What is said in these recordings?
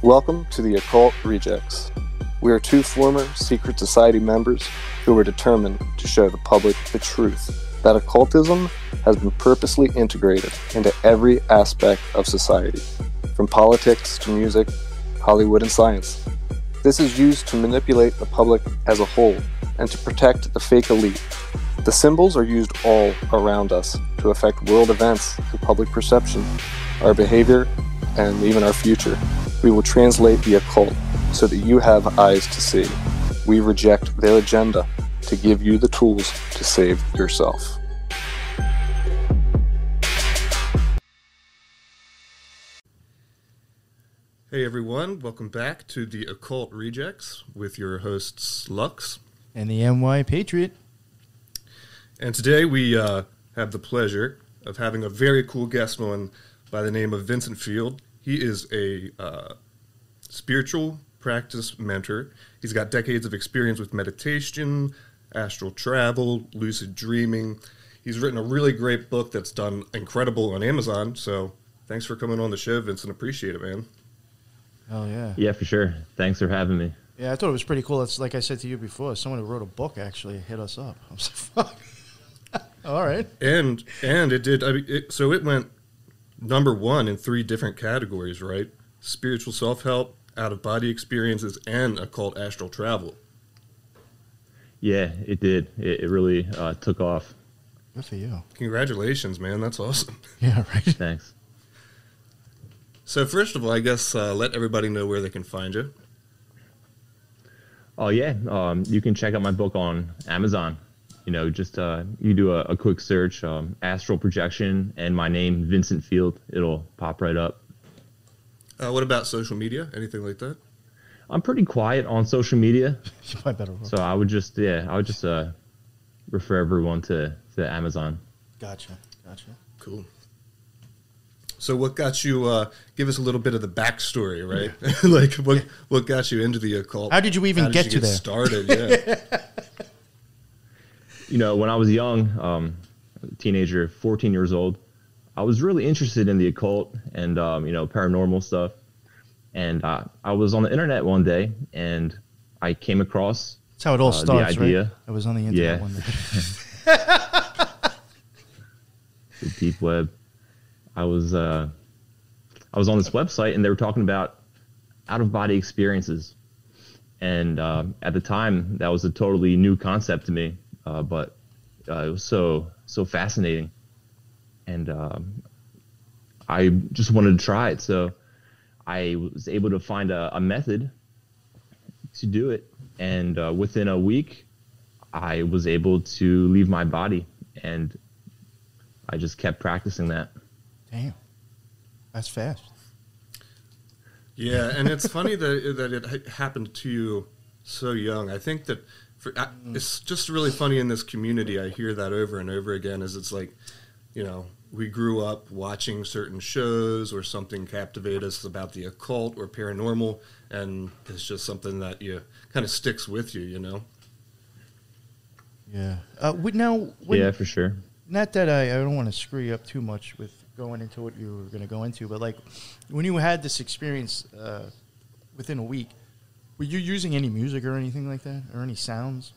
Welcome to the Occult Rejects. We are two former secret society members who were determined to show the public the truth that occultism has been purposely integrated into every aspect of society, from politics to music, Hollywood, and science. This is used to manipulate the public as a whole and to protect the fake elite. The symbols are used all around us to affect world events and public perception, our behavior, and even our future. We will translate the occult so that you have eyes to see. We reject their agenda to give you the tools to save yourself. Hey everyone, welcome back to the Occult Rejects with your hosts Lux and the NY Patriot. And today we have the pleasure of having a very cool guest on by the name of Vincent Field. He is a spiritual practice mentor. He's got decades of experience with meditation, astral travel, lucid dreaming. He's written a really great book that's done incredible on Amazon. So thanks for coming on the show, Vincent. Appreciate it, man. Oh, yeah. Yeah, for sure. Thanks for having me. Yeah, I thought it was pretty cool. It's like I said to you before, someone who wrote a book actually hit us up. I was like, fuck. All right. And it did. So it went number one in 3 different categories, right? Spiritual self-help, out-of-body experiences, and occult astral travel. Yeah, it did. It really took off. Good for you. Congratulations, man. That's awesome. Yeah, right. Thanks. So first of all, I guess let everybody know where they can find you. Oh, yeah. You can check out my book on Amazon. You know, just you do a quick search, astral projection, and my name, Vincent Field. It'll pop right up. What about social media? Anything like that? I'm pretty quiet on social media. You might better. So I would just refer everyone to Amazon. Gotcha. Cool. So what got you, give us a little bit of the backstory, right? Like what got you into the occult? How did you even get to there? Started, yeah. You know, when I was young, teenager, 14 years old, I was really interested in the occult and, paranormal stuff. And I was on the internet one day, and I came across that's how it all starts, the idea. right? I was on the internet one day. The deep web. I was on this website, and they were talking about out-of-body experiences. And at the time, that was a totally new concept to me. But it was so fascinating, and I just wanted to try it. So I was able to find a method to do it, and within a week, I was able to leave my body, and I just kept practicing that. Damn, that's fast. Yeah, and it's funny that it happened to you so young. I think that. It's just really funny in this community. I hear that over and over again. Is it's like, you know, we grew up watching certain shows or something captivated us about the occult or paranormal, and it's just something that you kind of sticks with you, you know. Yeah. Yeah, for sure. Not that I don't want to screw you up too much with going into what you were going to go into, but like when you had this experience within a week. Were you using any music or anything like that, or any sounds?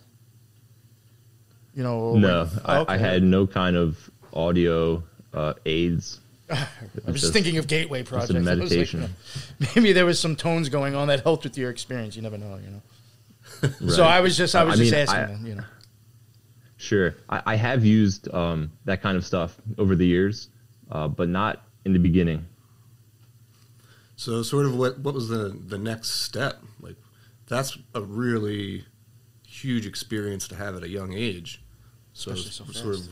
You know. No, I had no kind of audio aids. I was just thinking of gateway projects. Some meditation. Like, maybe there was some tones going on that helped with your experience. You never know, you know. Right. So I was just asking, you know. Sure, I have used that kind of stuff over the years, but not in the beginning. So, sort of, what was the next step? Like, that's a really huge experience to have at a young age. So, sort of,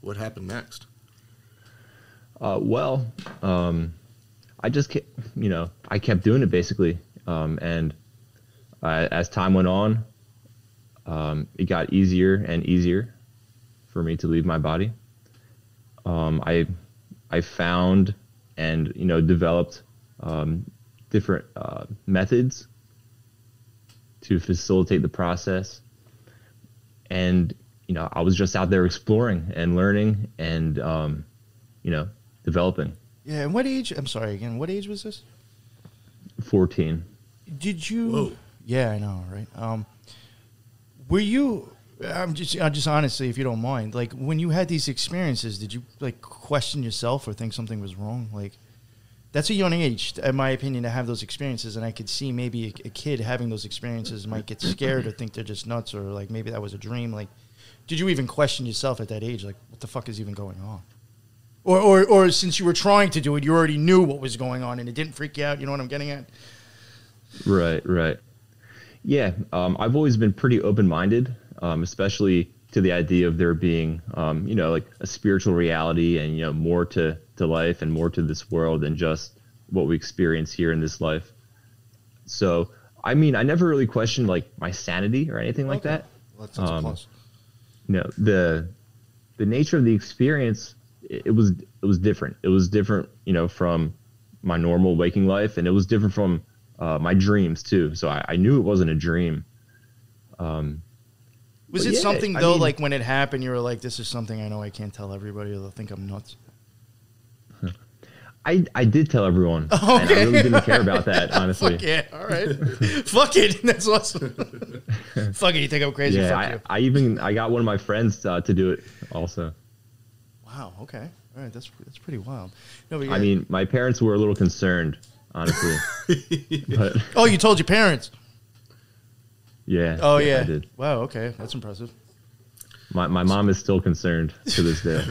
what happened next? I just kept, I kept doing it basically, and as time went on, it got easier and easier for me to leave my body. I found and developed different methods to facilitate the process, and I was just out there exploring and learning and developing. Yeah, and what age? I'm sorry again. What age was this? 14. Did you? Whoa. Yeah, I know, right? Were you? I'm just honestly, if you don't mind, like when you had these experiences, did you like question yourself or think something was wrong? Like, that's a young age, in my opinion, to have those experiences, and I could see maybe a kid having those experiences might get scared or think they're just nuts, or like maybe that was a dream. Like, did you even question yourself at that age? Like, what the fuck is even going on? Or since you were trying to do it, you already knew what was going on and it didn't freak you out. You know what I'm getting at? Right. Yeah, I've always been pretty open-minded, especially to the idea of there being, like a spiritual reality and, more to life and more to this world than just what we experience here in this life. So, I mean, I never really questioned like my sanity or anything like that. Well, that's a plus. The nature of the experience, it was different. It was different, from my normal waking life, and it was different from my dreams too. So I knew it wasn't a dream. Was it something though, like when it happened, you were like, "This is something I know I can't tell everybody, or they'll think I'm nuts." I did tell everyone, and I really didn't care about that, honestly. Fuck yeah, all right. Fuck it, that's awesome. Fuck it, you think I'm crazy? Yeah, Fuck I got one of my friends to do it also. Wow. Okay. All right. That's pretty wild. No, but I mean, my parents were a little concerned, honestly. But, oh, you told your parents? Yeah. Oh yeah. I did. Wow. Okay, that's impressive. My mom is still concerned to this day.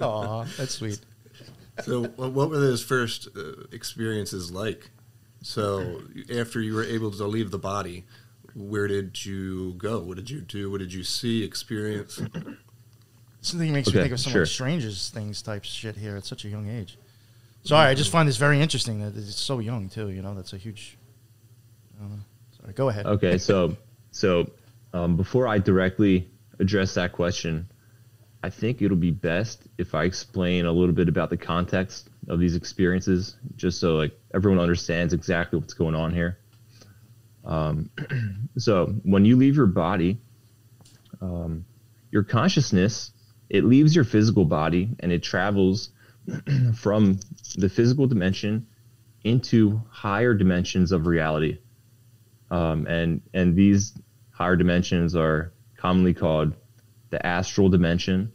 Aw, that's sweet. So, what were those first experiences like? So, after you were able to leave the body, where did you go? What did you do? What did you see, experience? Something makes me think of some like strangest things type shit here at such a young age. Sorry, I just find this very interesting that it's so young too. That's a huge. Sorry, go ahead. Okay, so before I directly address that question, I think it'll be best if I explain a little bit about the context of these experiences, just so like everyone understands exactly what's going on here. So when you leave your body, your consciousness, it leaves your physical body and it travels from the physical dimension into higher dimensions of reality. And these higher dimensions are commonly called the astral dimension.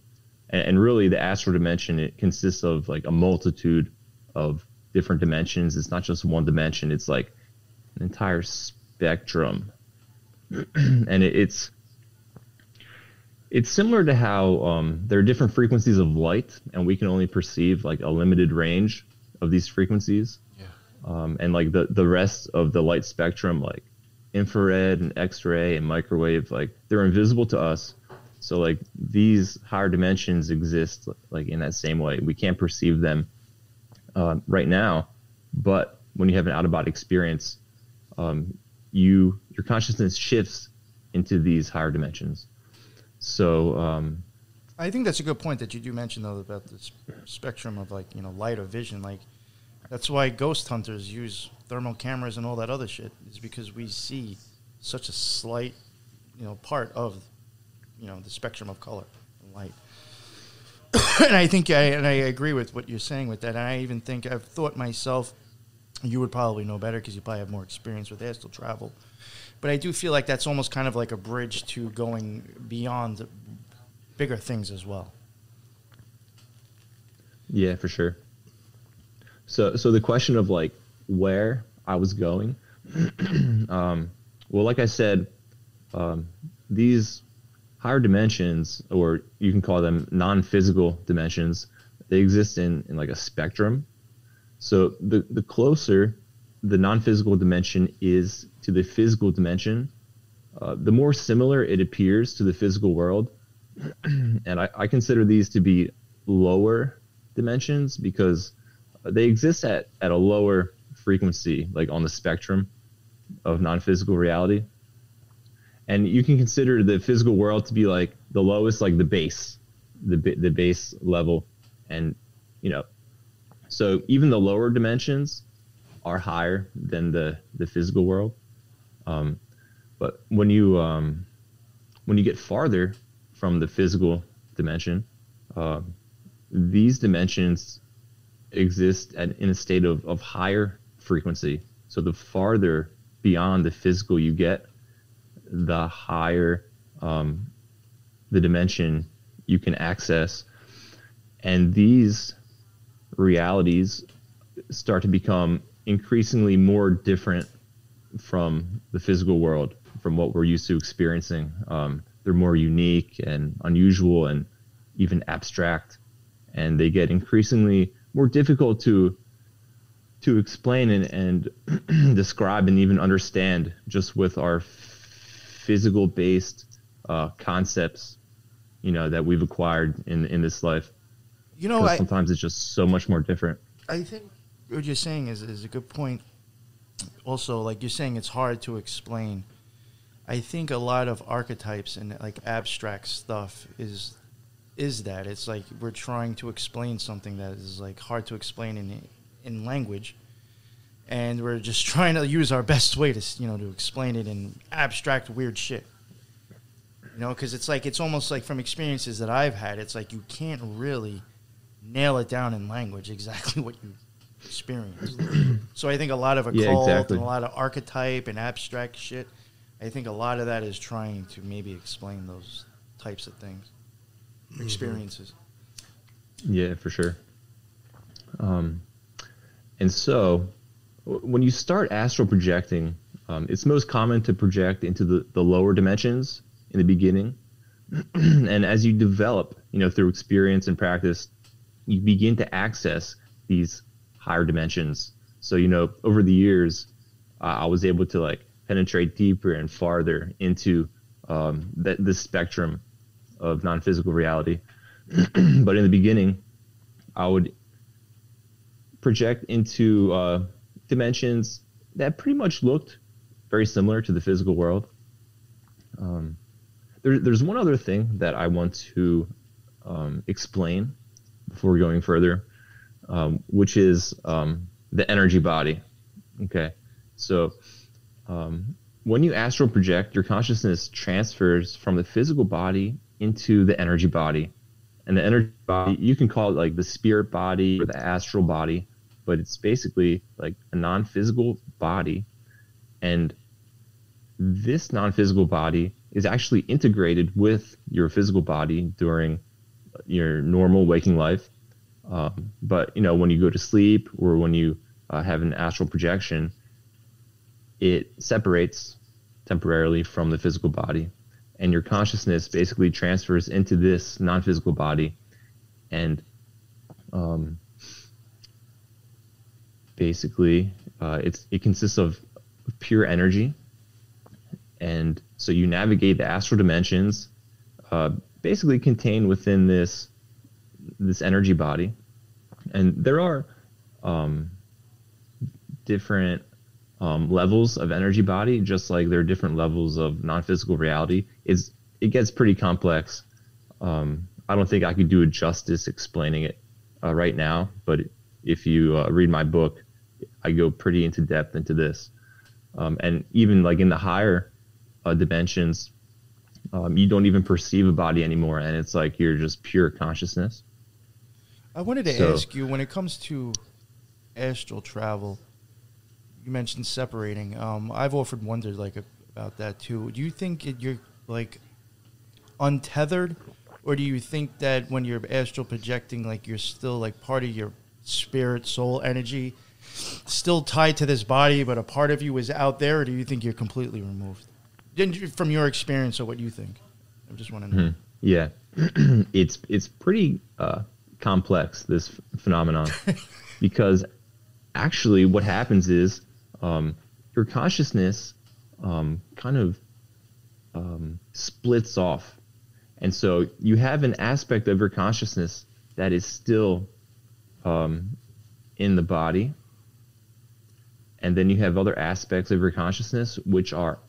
And really the astral dimension, it consists of like a multitude of different dimensions. It's not just one dimension. It's like an entire spectrum. And it's similar to how there are different frequencies of light, and we can only perceive like a limited range of these frequencies. Yeah. And like the rest of the light spectrum, like infrared and X-ray and microwave, like they're invisible to us. So like these higher dimensions exist like in that same way. We can't perceive them right now, but when you have an out-of-body experience, your consciousness shifts into these higher dimensions. So I think that's a good point that you do mention though about the spectrum of like light or vision. Like that's why ghost hunters use thermal cameras and all that other shit, is because we see such a slight part of the spectrum of color and light. And I think I agree with what you're saying with that. And I even think I've thought myself, you would probably know better because you probably have more experience with astral travel. But I do feel like that's almost kind of like a bridge to going beyond bigger things as well. Yeah, for sure. So the question of like where I was going, well, like I said, these higher dimensions, or you can call them non-physical dimensions, they exist in like a spectrum. So the closer the non-physical dimension is to the physical dimension, the more similar it appears to the physical world. And I consider these to be lower dimensions because they exist at a lower frequency, like on the spectrum of non-physical reality. And you can consider the physical world to be like the lowest, like the base level. And, so even the lower dimensions are higher than the physical world. But when you get farther from the physical dimension, these dimensions exist in a state of higher frequency. So the farther beyond the physical you get, the higher the dimension you can access. And these realities start to become increasingly more different from the physical world, from what we're used to experiencing. They're more unique and unusual and even abstract, and they get increasingly more difficult to explain and describe and even understand just with our physical based concepts, that we've acquired in this life. Sometimes it's just so much more different. I think what you're saying is a good point. Also, like you're saying, it's hard to explain. I think a lot of archetypes and like abstract stuff is that it's like we're trying to explain something that is like hard to explain in language, and we're just trying to use our best way to to explain it in abstract weird shit. Because it's almost like from experiences that I've had, it's like you can't really nail it down in language exactly what you experience. So I think a lot of occult and a lot of archetype and abstract shit, I think a lot of that is trying to maybe explain those types of things, experiences. Yeah, for sure. And so when you start astral projecting, it's most common to project into the lower dimensions in the beginning. And as you develop, through experience and practice, you begin to access these higher dimensions. So, over the years, I was able to like penetrate deeper and farther into the spectrum of non-physical reality. But in the beginning, I would project into dimensions that pretty much looked very similar to the physical world. There's one other thing that I want to explain before going further, which is the energy body. Okay, so when you astral project, your consciousness transfers from the physical body into the energy body. And the energy body, you can call it like the spirit body or the astral body, but it's basically like a non-physical body. And this non-physical body is actually integrated with your physical body during your normal waking life. But, when you go to sleep or when you have an astral projection, it separates temporarily from the physical body. And your consciousness basically transfers into this non-physical body. And basically, it consists of pure energy. And so you navigate the astral dimensions, basically contained within this energy body. And there are different levels of energy body, just like there are different levels of non-physical reality. It gets pretty complex. I don't think I could do it justice explaining it right now, but if you read my book, I go pretty into depth into this. And even like in the higher dimensions, you don't even perceive a body anymore, and it's like you're just pure consciousness. I wanted to ask you, when it comes to astral travel, you mentioned separating. I've often wondered about that too. Do you think you're like untethered, or do you think that when you're astral projecting, like you're still like part of your spirit, soul energy, still tied to this body, but a part of you is out there, or do you think you're completely removed? From your experience, or what you think? I just want to know. Yeah, it's pretty complex, this phenomenon, because actually what happens is your consciousness kind of splits off. And so you have an aspect of your consciousness that is still in the body. And then you have other aspects of your consciousness which are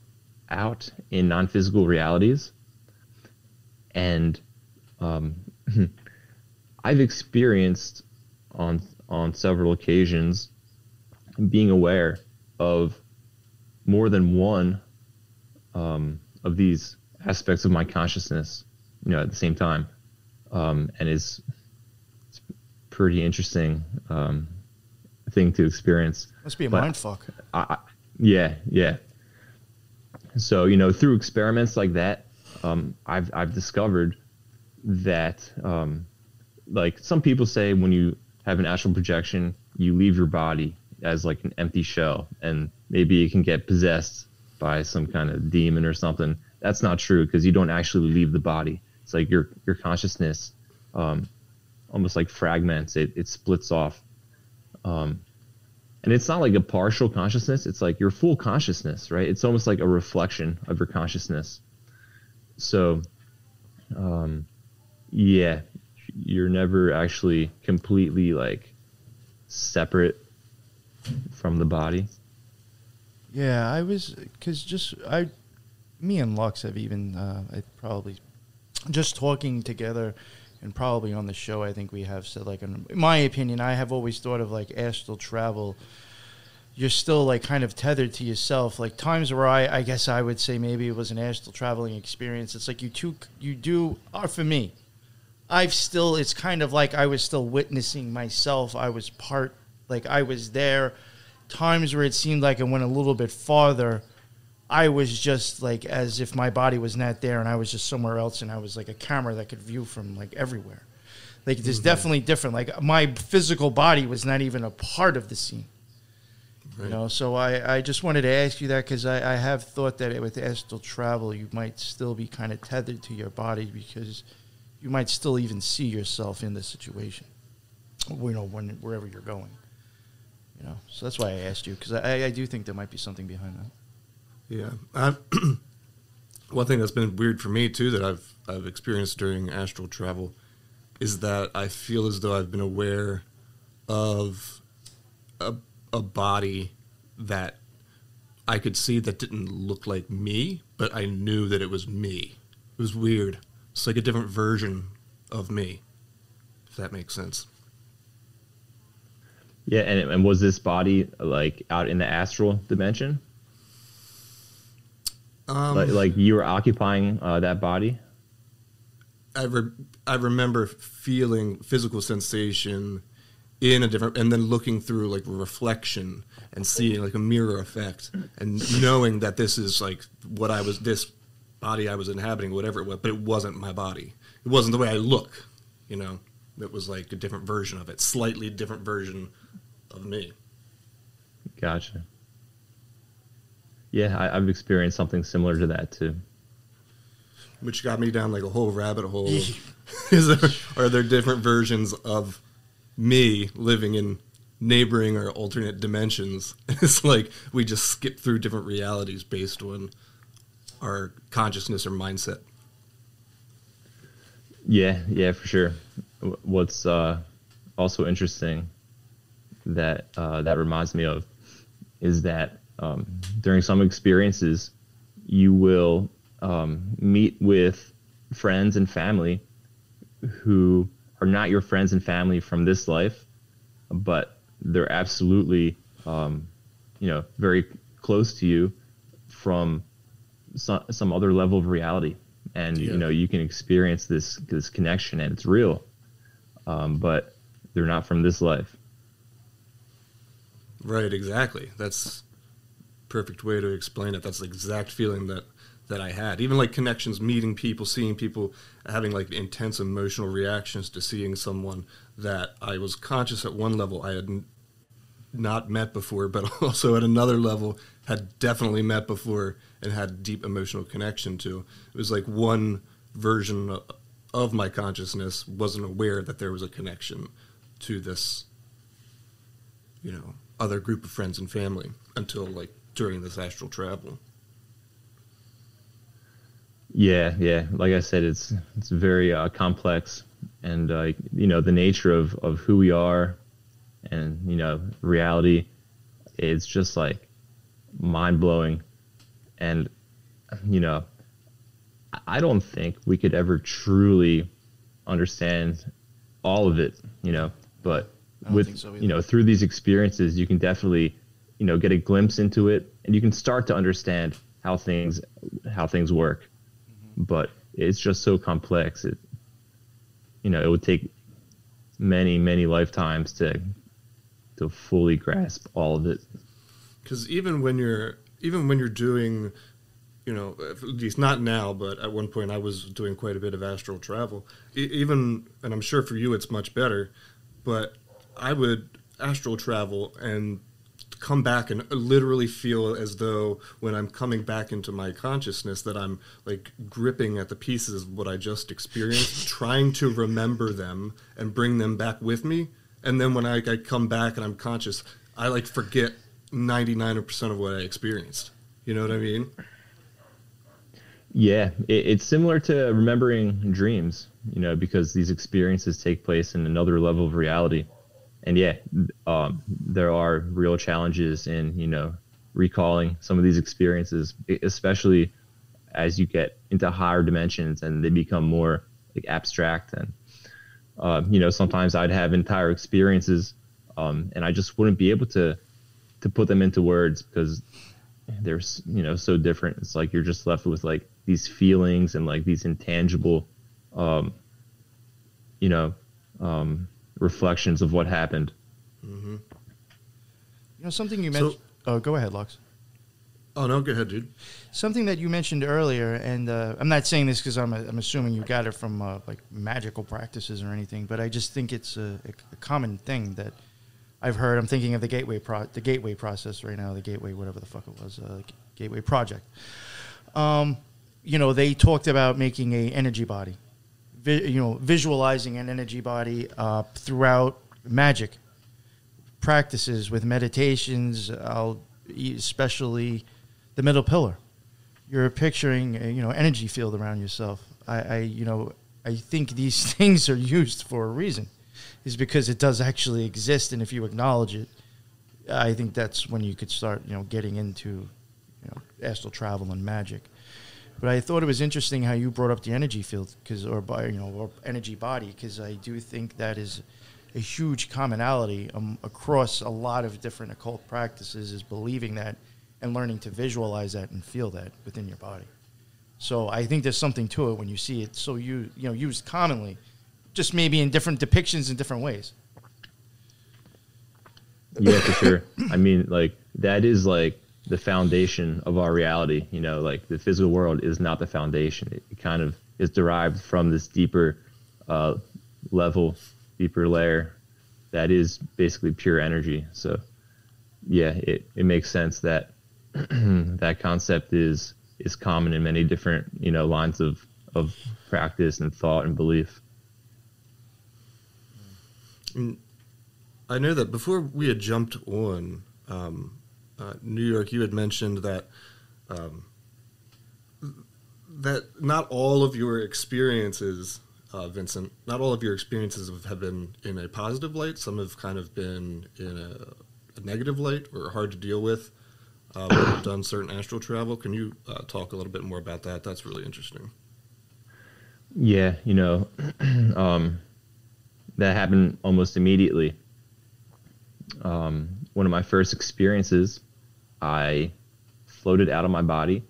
out in non-physical realities. And I've experienced on several occasions being aware of more than one of these aspects of my consciousness, at the same time. And it's pretty interesting thing to experience. Must be a But mind fuck. Yeah. So, through experiments like that, I've discovered that, like some people say when you have an astral projection, you leave your body as like an empty shell, and maybe it can get possessed by some kind of demon or something. That's not true, because you don't actually leave the body. It's like your consciousness almost like fragments. It splits off. And it's not like a partial consciousness. It's like your full consciousness, right? It's almost like a reflection of your consciousness. So, yeah, you're never actually completely like separate from the body. Yeah, I was, because me and Lux have even, I probably, just talking together and probably on the show, I think we have said, like, in my opinion, I have always thought of like astral travel. You're still like kind of tethered to yourself. Like times where I guess I would say maybe it was an astral traveling experience. It's like for me, it's kind of like I was still witnessing myself. I was I was there. Times where it seemed like it went a little bit farther, I was just like as if my body was not there and I was just somewhere else, and I was like a camera that could view from like everywhere. Like there's definitely different. Like my physical body was not even a part of the scene. Right. So I just wanted to ask you that, because I have thought that with astral travel you might still be kind of tethered to your body, because you might still even see yourself in the situation, wherever you're going. So that's why I asked you, because I do think there might be something behind that. Yeah. One thing that's been weird for me, too, that I've experienced during astral travel is that I feel as though I've been aware of a body that I could see that didn't look like me, but I knew that it was me. It was weird. It's like a different version of me, if that makes sense. Yeah, and was this body like out in the astral dimension? Like you were occupying that body? I remember feeling physical sensation in a different, and then looking through like a reflection and seeing like a mirror effect, and knowing that this is like this body I was inhabiting, whatever it was, but it wasn't my body. It wasn't the way I look, It was like a different version of it, slightly different version of me. Gotcha. Yeah, I've experienced something similar to that too. Which got me down like a whole rabbit hole. Are there different versions of me living in neighboring or alternate dimensions? It's like we just skip through different realities based on our consciousness or mindset. Yeah, for sure. What's also interesting that reminds me of is that during some experiences you will meet with friends and family who are not your friends and family from this life, but they're absolutely very close to you from some other level of reality, and you can experience this connection, and it's real, but they're not from this life. Right, exactly. That's perfect way to explain it. That's the exact feeling that I had. Even like connections, meeting people, seeing people, having like intense emotional reactions to seeing someone that I was conscious at one level I had not met before, but also at another level had definitely met before and had deep emotional connection to. It was like one version of my consciousness wasn't aware that there was a connection to this, other group of friends and family until like during this astral travel. Yeah. Like I said, it's very complex, and the nature of who we are, and reality, it's just like mind blowing, and I don't think we could ever truly understand all of it, but with through these experiences, you can definitely get a glimpse into it, and you can start to understand how things work. Mm-hmm. But it's just so complex. It would take many lifetimes to to fully grasp all of it. Because even when you're doing, you know, at least not now, but at one point I was doing quite a bit of astral travel. Even, and I'm sure for you it's much better, but I would astral travel and come back and literally feel as though when I'm coming back into my consciousness that I'm like gripping at the pieces of what I just experienced, trying to remember them and bring them back with me. And then when I come back and I'm conscious, I like forget 99% of what I experienced. You know what I mean? Yeah, it's similar to remembering dreams, you know, because these experiences take place in another level of reality. And yeah, there are real challenges in, you know, recalling some of these experiences, especially as you get into higher dimensions and they become more like abstract. And, you know, sometimes I'd have entire experiences and I just wouldn't be able to put them into words because they're, you know, so different. It's like you're just left with like these feelings and like these intangible, you know, reflections of what happened. Mm-hmm. You know, something you mentioned. Oh, go ahead, Lux. Oh no, go ahead, dude. Something that you mentioned earlier, and I'm not saying this because I'm assuming you got it from like magical practices or anything, but I just think it's a common thing that I've heard. I'm thinking of the gateway process right now, the gateway, whatever the fuck it was, gateway project. You know, they talked about making a energy body, you know, visualizing an energy body throughout magic practices with meditations, especially the middle pillar. You're picturing a, you know, energy field around yourself. I think these things are used for a reason. Is because it does actually exist, and if you acknowledge it, I think that's when you could start, you know, getting into, you know, astral travel and magic. But I thought it was interesting how you brought up the energy field, or energy body, because I do think that is a huge commonality across a lot of different occult practices, is believing that and learning to visualize that and feel that within your body. So I think there's something to it when you see it so used commonly, just maybe in different depictions in different ways. Yeah, for sure. I mean, like, that is like the foundation of our reality. You know, like the physical world is not the foundation. It kind of is derived from this deeper level, deeper layer that is basically pure energy. So yeah, it makes sense that that concept is common in many different, you know, lines of practice and thought and belief. I know that before we had jumped on New York, you had mentioned that that not all of your experiences, Vincent, not all of your experiences have been in a positive light. Some have kind of been in a negative light or hard to deal with. When you've done certain astral travel. Can you talk a little bit more about that? That's really interesting. Yeah, you know, that happened almost immediately. One of my first experiences, I floated out of my body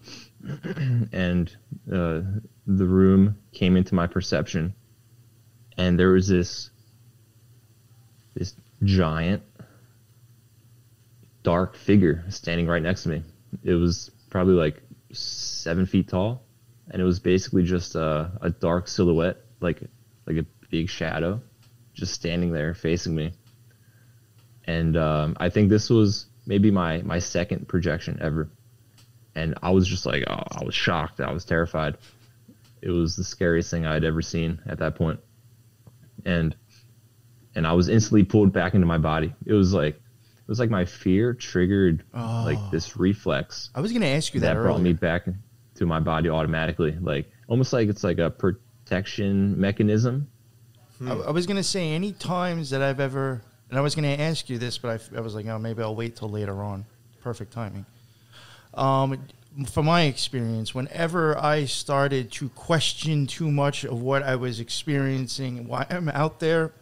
and the room came into my perception, and there was this giant dark figure standing right next to me. It was probably like 7 feet tall, and it was basically just a dark silhouette, like a big shadow, just standing there facing me. And I think this was maybe my second projection ever. And I was just like, oh, I was shocked. I was terrified. It was the scariest thing I'd ever seen at that point. And I was instantly pulled back into my body. It was like my fear triggered like this reflex. I was going to ask you that brought me back to my body automatically, like almost like it's like a protection mechanism. I was going to say, any times that I've ever, and I was going to ask you this, but I was like, oh, maybe I'll wait till later on. Perfect timing. From my experience, whenever I started to question too much of what I was experiencing and why I'm out there,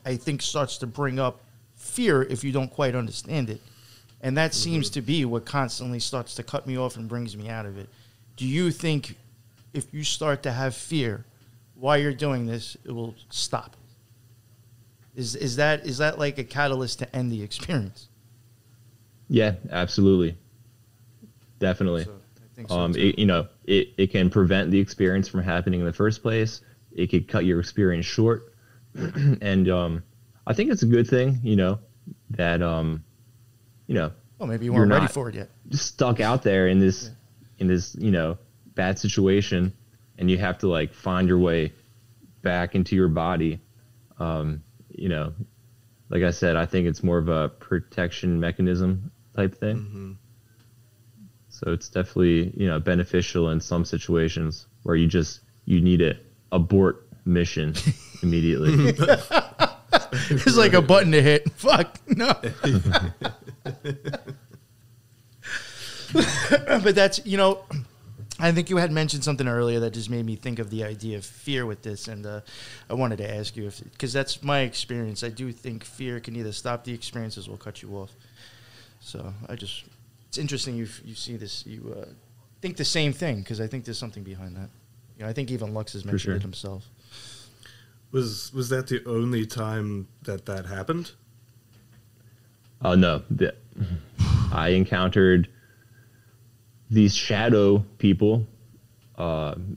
I think starts to bring up fear if you don't quite understand it. And that seems to be what constantly starts to cut me off and brings me out of it. Do you think if you start to have fear while you're doing this, it will stop? Is that like a catalyst to end the experience? Yeah, absolutely. Definitely. So, I think so too. It can prevent the experience from happening in the first place. It could cut your experience short. And I think it's a good thing, that Well, maybe you you're weren't ready not for it yet. stuck out there in this bad situation, and you have to like find your way back into your body. Like I said, I think it's more of a protection mechanism type thing. Mm-hmm. So it's definitely, beneficial in some situations where you need to abort mission immediately. It's like a button to hit. Fuck, no. But that's, I think you had mentioned something earlier that just made me think of the idea of fear with this, and I wanted to ask you because that's my experience. I do think fear can either stop the experiences or cut you off. So it's interesting you see this, you think the same thing, because I think there's something behind that. I think even Lux has mentioned it himself. Was that the only time that happened? Oh no, I encountered these shadow people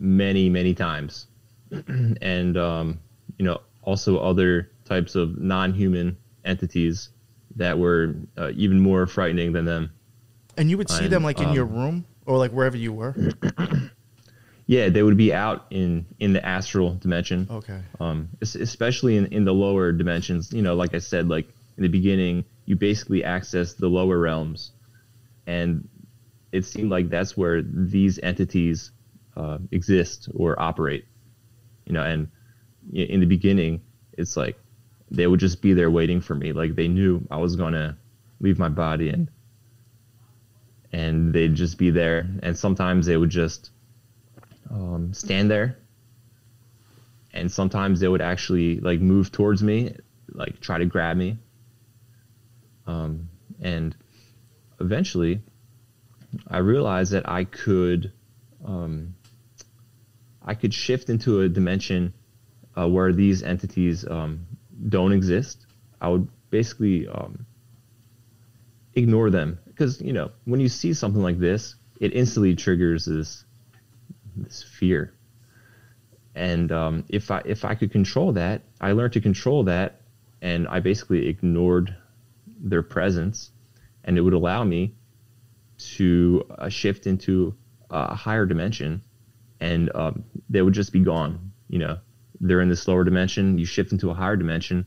many times, and also other types of non-human entities that were even more frightening than them. And you would see them like in your room or like wherever you were? Yeah, they would be out in the astral dimension. Okay. Especially in the lower dimensions. Like I said, like in the beginning, you basically access the lower realms, and it seemed like that's where these entities exist or operate. And in the beginning, it's like they would just be there waiting for me. Like they knew I was gonna leave my body, and they'd just be there. And sometimes they would just stand there, and sometimes they would actually like move towards me, like try to grab me. And eventually I realized that I could shift into a dimension where these entities don't exist. I would basically ignore them, because when you see something like this, it instantly triggers this fear. And if I could control that, I learned to control that, and I basically ignored their presence, and it would allow me to shift into a higher dimension, and they would just be gone. They're in this lower dimension, you shift into a higher dimension,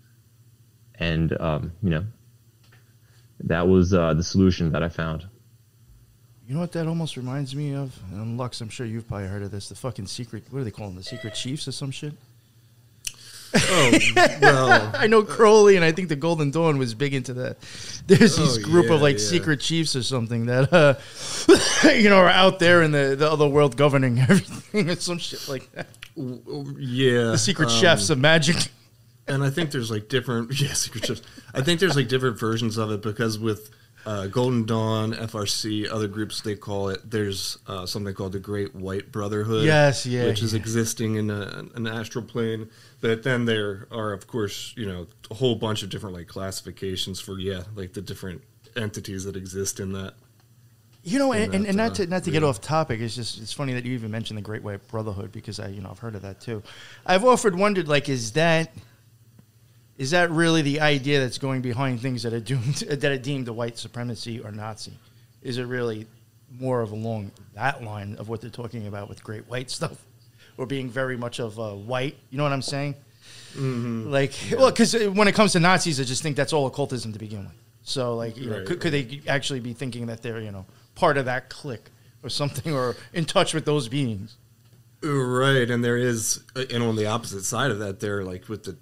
and that was the solution that I found. You know what that almost reminds me of? And Lux, I'm sure you've probably heard of this. The fucking secret, what do they call them? The secret chiefs or some shit? Oh, well. I know Crowley, and I think the Golden Dawn was big into that. There's these group of secret chiefs or something that, are out there in the other world governing everything or some shit like that. Yeah. The secret chefs of magic. And I think there's different, secret chefs. I think there's different versions of it, because with Golden Dawn, FRC, other groups they call it, there's something called the Great White Brotherhood. Yes, yeah. Which is existing in an astral plane. But then there are, of course, a whole bunch of different classifications for, the different entities that exist in that. And not to get off topic, it's funny that you even mentioned the Great White Brotherhood, because I've heard of that too. I've often wondered, is that really the idea that's going behind things that are deemed a white supremacy or Nazi? Is it really more of along that line of what they're talking about with Great White stuff, or being very much of white? You know what I'm saying? Mm-hmm. Because when it comes to Nazis, I just think that's all occultism to begin with. So, could they actually be thinking that they're part of that clique or something, or in touch with those beings? Right, and there is, and on the opposite side of that, they're with the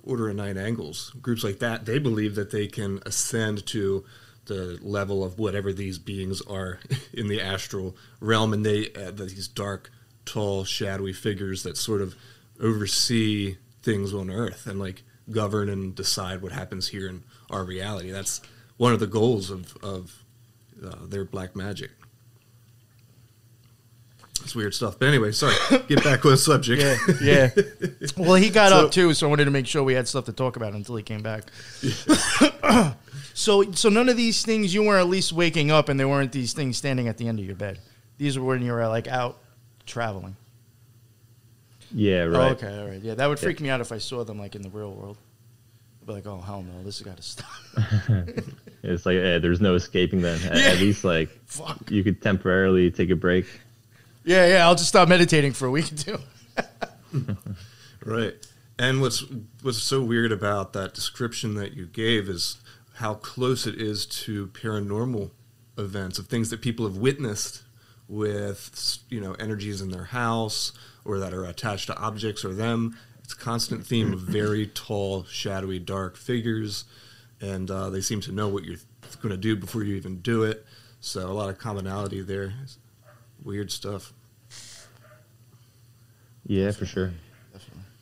Order of Nine Angles, groups like that. They believe that they can ascend to the level of whatever these beings are in the astral realm, and they these dark, tall, shadowy figures that sort of oversee things on Earth and govern and decide what happens here in our reality. That's one of the goals of their black magic. It's weird stuff. But anyway, sorry. Get back to the subject. Yeah. Well, he got up too, so I wanted to make sure we had stuff to talk about until he came back. Yeah. So none of these things, you weren't at least waking up and there weren't these things standing at the end of your bed. These were when you were like out traveling. Yeah, right. Oh, okay, all right. Yeah, that would freak me out if I saw them like in the real world. I'd be like, oh, hell no, this has got to stop. It's like, there's no escaping them. At least, like, you could temporarily take a break. Yeah, I'll just stop meditating for a week or two. Right. And what's so weird about that description that you gave is how close it is to paranormal events, of things that people have witnessed with, energies in their house or that are attached to objects or them. It's a constant theme of very tall, shadowy, dark figures, and they seem to know what you're going to do before you even do it. So a lot of commonality there. Weird stuff. Yeah, for sure.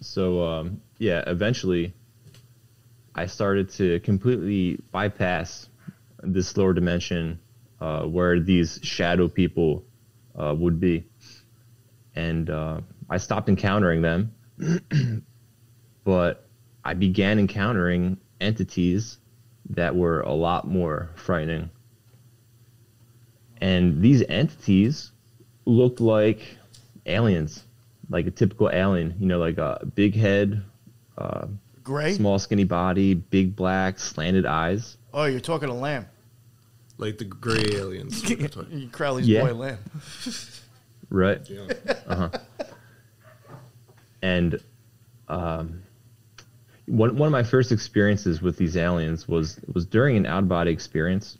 So, eventually I started to completely bypass this lower dimension where these shadow people would be. And I stopped encountering them, but I began encountering entities that were a lot more frightening. And these entities looked like aliens, like a typical alien, like a big head, gray, small skinny body, big black slanted eyes. Oh, you're talking to Lamb. Like the gray aliens. Crowley's boy Lamb. Right. Yeah. Uh-huh. And one of my first experiences with these aliens was during an out-of-body experience.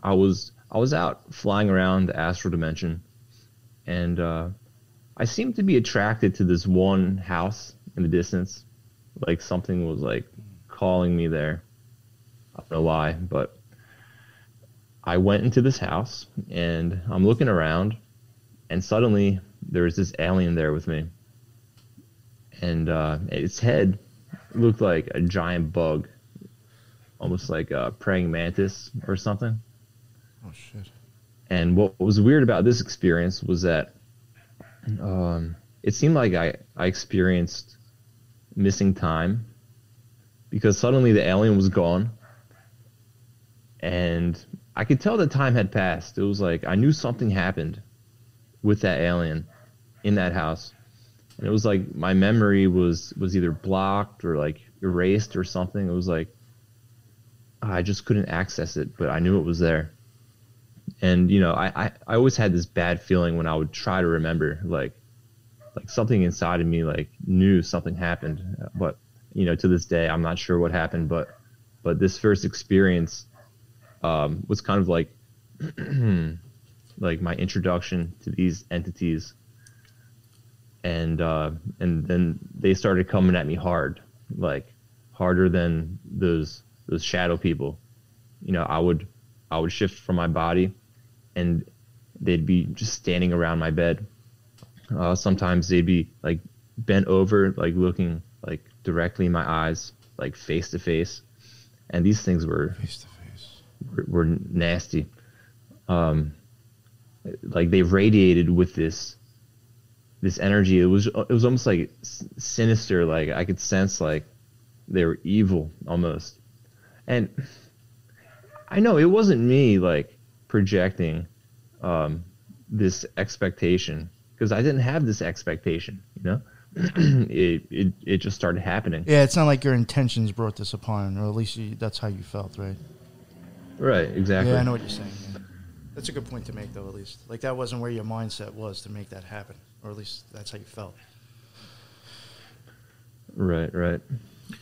I was out flying around the astral dimension, and I seemed to be attracted to this one house in the distance. Like something was like calling me there. I don't know why, but I went into this house and I'm looking around, and suddenly there was this alien there with me. And its head looked like a giant bug, almost like a praying mantis or something. Oh, shit. And what was weird about this experience was that it seemed like I experienced missing time, because suddenly the alien was gone and I could tell that time had passed. It was like I knew something happened with that alien in that house. And it was like my memory was either blocked or like erased or something. It was like I just couldn't access it, but I knew it was there. And, I always had this bad feeling when I would try to remember, like something inside of me, like knew something happened. But, to this day, I'm not sure what happened, but this first experience was kind of like, like my introduction to these entities. And then they started coming at me hard, like harder than those shadow people. I would shift from my body and they'd be just standing around my bed. Sometimes they'd be like bent over, like looking like directly in my eyes, like face to face. And these things were face to face. Were nasty. Like they radiated with this energy. It was almost like sinister. Like I could sense like they were evil almost. And I know it wasn't me like projecting this expectation, because I didn't have this expectation, it just started happening. Yeah, it's not like your intentions brought this upon, or at least that's how you felt, right? Right, exactly. Yeah, I know what you're saying. Yeah. That's a good point to make, though, at least. Like, that wasn't where your mindset was to make that happen, or at least that's how you felt. Right.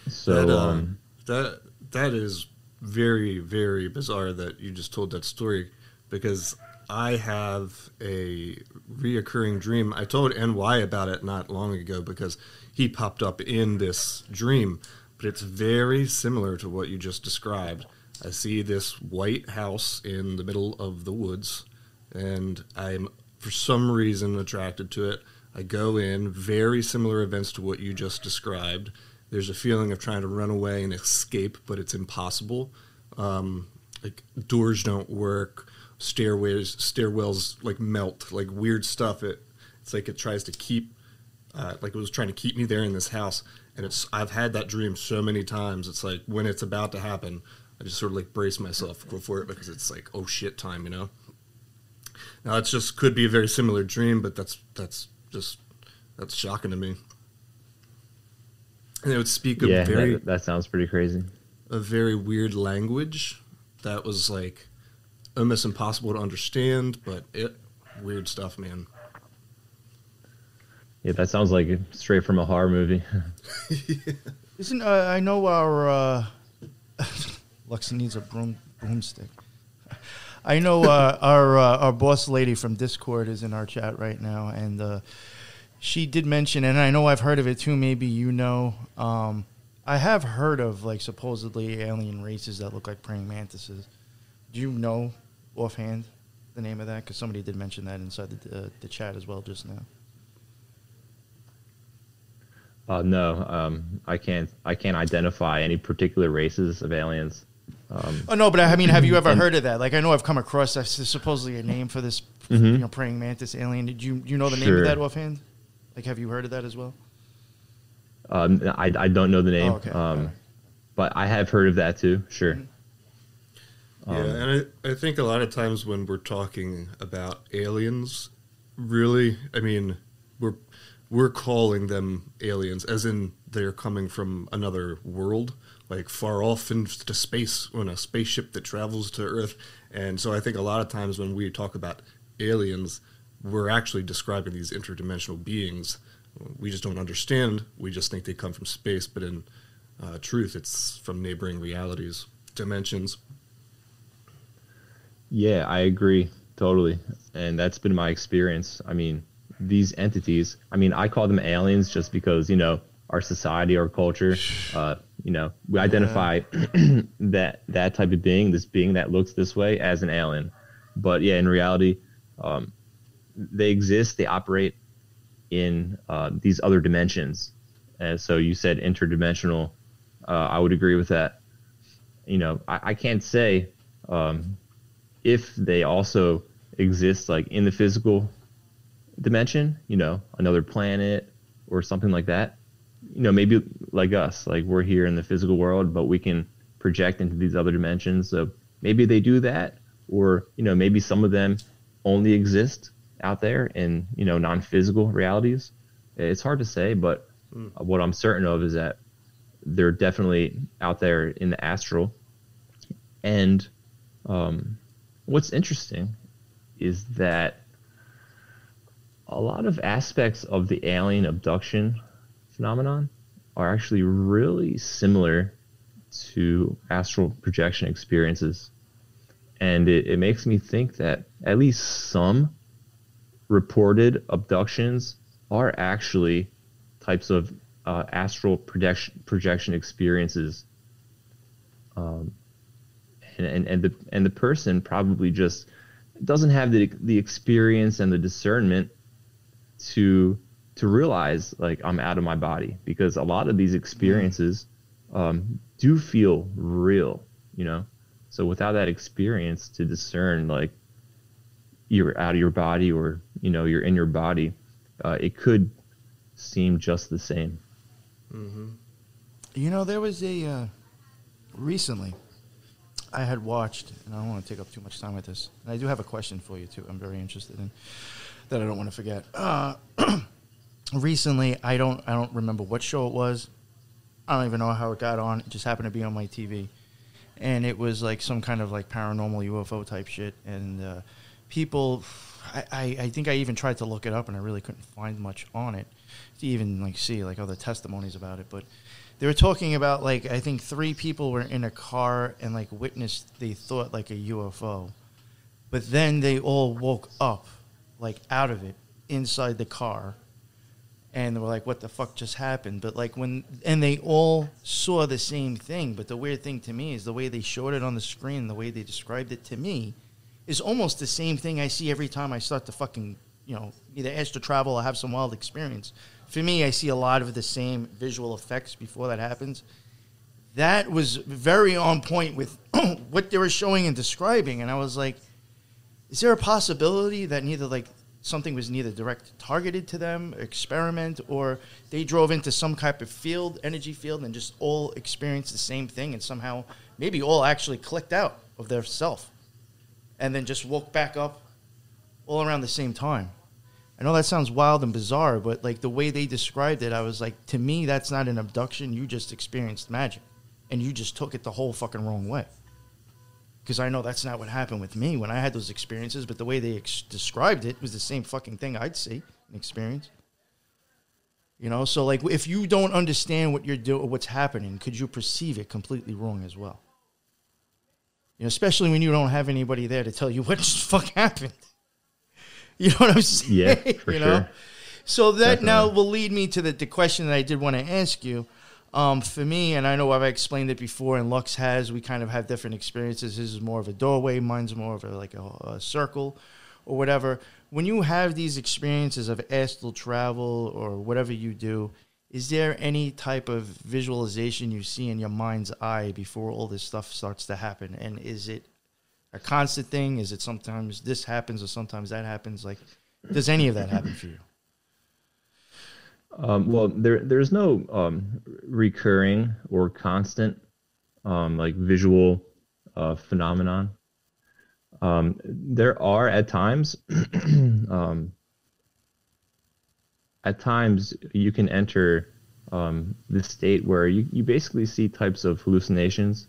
So that is very, very bizarre that you just told that story, because I have a reoccurring dream. I told NY about it not long ago because he popped up in this dream, but it's very similar to what you just described. I see this white house in the middle of the woods, and I'm, for some reason, attracted to it. I go in, very similar events to what you just described. There's a feeling of trying to run away and escape, but it's impossible. Like, doors don't work. stairwells like melt, like weird stuff. It's like it tries to keep, like it was trying to keep me there in this house. And I've had that dream so many times. It's like when it's about to happen, I just sort of like brace myself for it because it's like, oh shit time, you know? Now it just could be a very similar dream, but that's shocking to me. And it would speak that sounds pretty crazy. A very weird language that was like almost impossible to understand, but weird stuff, man. Yeah, that sounds like straight from a horror movie. Yeah. Isn't I know our Lexi needs a broomstick. I know our boss lady from Discord is in our chat right now, and she did mention, and I know I've heard of it too. Maybe you know, I have heard of like supposedly alien races that look like praying mantises. Do you know offhand the name of that? Because somebody did mention that inside the chat as well just now. No, I can't identify any particular races of aliens. No, but I mean, have you ever heard of that? Like, I know I've come across that's supposedly a name for this, praying mantis alien. Did you know the name of that offhand? Like, have you heard of that as well? I don't know the name. Oh, okay. But I have heard of that too. Sure. Yeah, and I think a lot of times when we're talking about aliens, really, I mean, we're calling them aliens, as in they're coming from another world, like far off into space, on a spaceship that travels to Earth. And so I think a lot of times when we talk about aliens, we're actually describing these interdimensional beings. We just don't understand. We just think they come from space, but in truth, it's from neighboring realities, dimensions. Yeah, I agree totally. And that's been my experience. I mean, these entities, I mean, I call them aliens just because, you know, our society, our culture, you know, we identify that type of being, this being that looks this way, as an alien. But yeah, in reality, they exist, they operate in these other dimensions. And so you said interdimensional. I would agree with that. You know, I can't say if they also exist like in the physical dimension, you know, another planet or something like that. You know, maybe like us, like we're here in the physical world, but we can project into these other dimensions. So maybe they do that, or, you know, maybe some of them only exist out there in, you know, non-physical realities. It's hard to say, but what I'm certain of is that they're definitely out there in the astral. And what's interesting is that a lot of aspects of the alien abduction phenomenon are actually really similar to astral projection experiences. And it makes me think that at least some reported abductions are actually types of astral projection experiences. And the person probably just doesn't have the experience and the discernment to realize, like, I'm out of my body, because a lot of these experiences do feel real, you know. So without that experience to discern, like, you're out of your body or, you know, you're in your body, it could seem just the same. Mm-hmm. You know, there was a recently I had watched, and I don't want to take up too much time with this, and I do have a question for you too. I'm very interested in that. I don't want to forget. Recently, I don't remember what show it was. I don't even know how it got on. It just happened to be on my TV, and it was like some kind of like paranormal UFO type shit. And people, I think I even tried to look it up, and I really couldn't find much on it to even like see like other testimonies about it. But they were talking about, like, I think 3 people were in a car and like witnessed, they thought, like a UFO, but then they all woke up like out of it inside the car. And they were like, what the fuck just happened? But like and they all saw the same thing. But the weird thing to me is the way they showed it on the screen, the way they described it to me, is almost the same thing I see every time I start to fucking, you know, either astral travel or have some wild experience. For me, I see a lot of the same visual effects before that happens. That was very on point with what they were showing and describing. And I was like, is there a possibility that neither like something was neither direct targeted to them, experiment, or they drove into some type of field, energy field, and just all experienced the same thing, and somehow maybe all actually clicked out of their self, and then just woke back up all around the same time? I know that sounds wild and bizarre, but like the way they described it, I was like, to me, that's not an abduction. You just experienced magic, and you just took it the whole fucking wrong way. Because I know that's not what happened with me when I had those experiences, but the way they described it was the same fucking thing I'd see and experience. You know, so like if you don't understand what you're doing, what's happening, could you perceive it completely wrong as well? You know, especially when you don't have anybody there to tell you what just fuck happened. You know what I'm saying? Yeah, for you sure. know? So that Definitely. now will lead me to the question that I did want to ask you. For me, and I know I've explained it before, and Lux has, we kind of have different experiences. His is more of a doorway, mine's more of a circle or whatever. When you have these experiences of astral travel or whatever you do, is there any type of visualization you see in your mind's eye before all this stuff starts to happen? And is it a constant thing? Is it sometimes this happens or sometimes that happens? Like, does any of that happen for you? Well, there's no recurring or constant like visual phenomenon. There are at times you can enter this state where you basically see types of hallucinations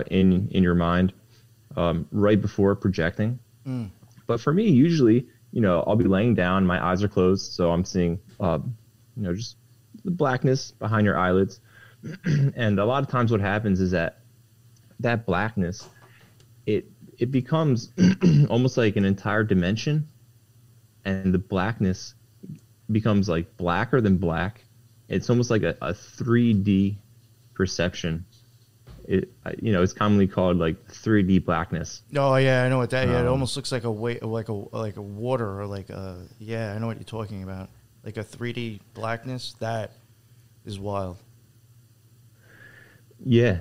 in your mind right before projecting. But for me, usually, I'll be laying down, my eyes are closed, so I'm seeing just the blackness behind your eyelids. And a lot of times what happens is that blackness, it becomes almost like an entire dimension, and the blackness becomes like blacker than black. It's almost like a 3D perception. It's commonly called like 3D blackness. Oh yeah, I know what that. Yeah, it almost looks like a water or like a. Yeah, I know what you're talking about. Like a 3D blackness. That is wild. Yeah.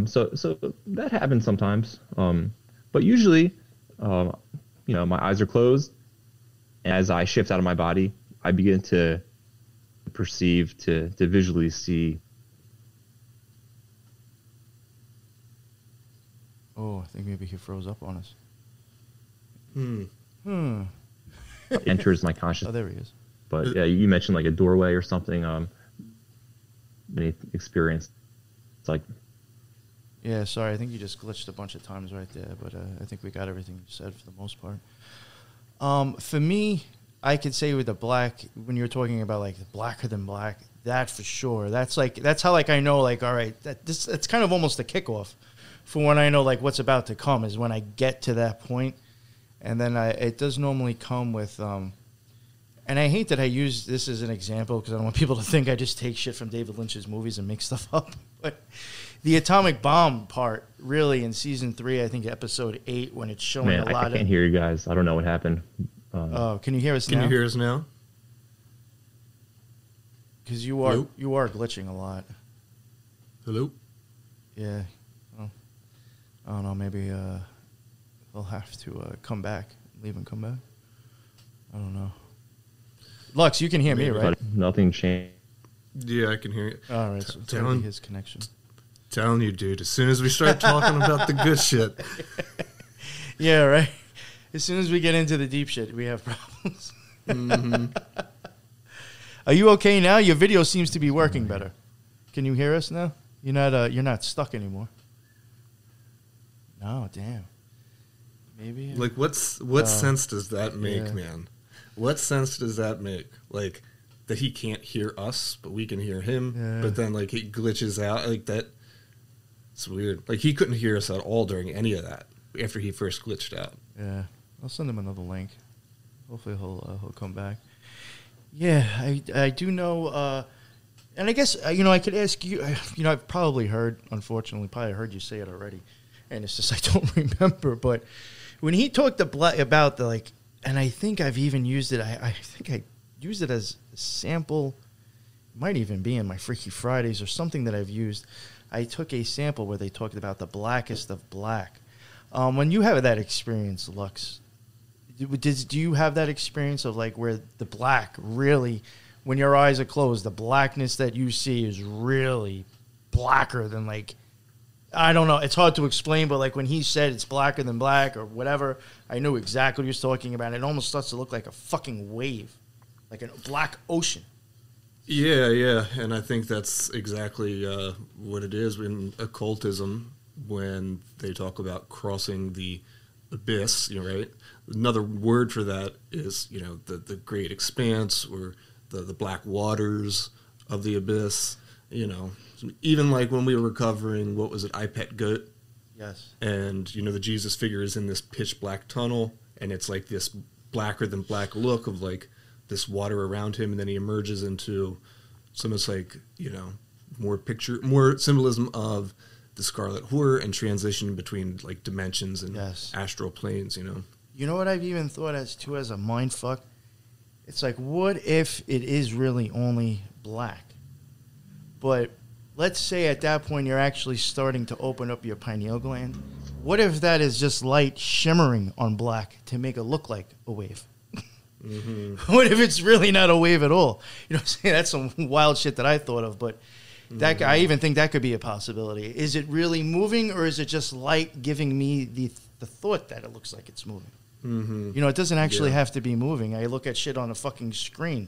So that happens sometimes. But usually, my eyes are closed. As I shift out of my body, I begin to perceive, to visually see. Oh, I think maybe he froze up on us. Enters my consciousness. Oh, there he is. But yeah, you mentioned like a doorway or something. Any experience? It's like. Yeah, sorry. I think you just glitched a bunch of times right there, but I think we got everything you said for the most part. For me, I could say with the black, when you're talking about like blacker than black, that for sure. That's how like I know like all right, it's kind of almost a kickoff for when I know like what's about to come is when I get to that point, and then it does normally come with. And I hate that I use this as an example because I don't want people to think I just take shit from David Lynch's movies and make stuff up. But the atomic bomb part, really, in season 3, I think episode 8, when it's showing a lot of... I can't hear you guys. I don't know what happened. Can you hear us now? Can you hear us now? Because you are glitching a lot. Hello? Yeah. Well, I don't know. Maybe they'll have to come back. Leave and come back. I don't know. Lux, you can hear me, right? But nothing changed. Yeah, I can hear you. All right, so it's maybe his connection. Telling you, dude, as soon as we start talking about the good shit. Yeah, right? As soon as we get into the deep shit, we have problems. Mm-hmm. Are you okay now? Your video seems to be working better. Can you hear us now? You're not stuck anymore. No, damn. Maybe. Like, what sense does that make, man? What sense does that make? Like, that he can't hear us, but we can hear him, but then, like, it glitches out. Like, that, it's weird. Like, he couldn't hear us at all during any of that after he first glitched out. Yeah. I'll send him another link. Hopefully he'll come back. Yeah, I do know, and I guess, I could ask you, I've probably heard you say it already, and it's just I don't remember, but when he talked about the, like, and I think I've even used it. I think I used it as a sample. It might even be in my Freaky Fridays or something that I've used. I took a sample where they talked about the blackest of black. When you have that experience, Lux, Do you have that experience of like where the black really, when your eyes are closed, the blackness that you see is really blacker than like, I don't know. It's hard to explain, but like when he said it's blacker than black or whatever, I knew exactly what he was talking about. It almost starts to look like a fucking wave, like a black ocean. Yeah, and I think that's exactly what it is in occultism when they talk about crossing the abyss, right? Another word for that is, the great expanse or the black waters of the abyss, Even like when we were covering, what was it, I Pet Goat? Yes. And, the Jesus figure is in this pitch black tunnel, and it's like this blacker than black look of like this water around him, and then he emerges into almost like, more symbolism of the Scarlet Horror and transition between like dimensions and astral planes, You know what I've even thought as a mind fuck? It's like, what if it is really only black? But let's say at that point you're actually starting to open up your pineal gland. What if that is just light shimmering on black to make it look like a wave? Mm-hmm. What if it's really not a wave at all? You know what I'm saying? That's some wild shit that I thought of, but that I even think that could be a possibility. Is it really moving, or is it just light giving me the thought that it looks like it's moving? Mm-hmm. It doesn't actually have to be moving. I look at shit on a fucking screen.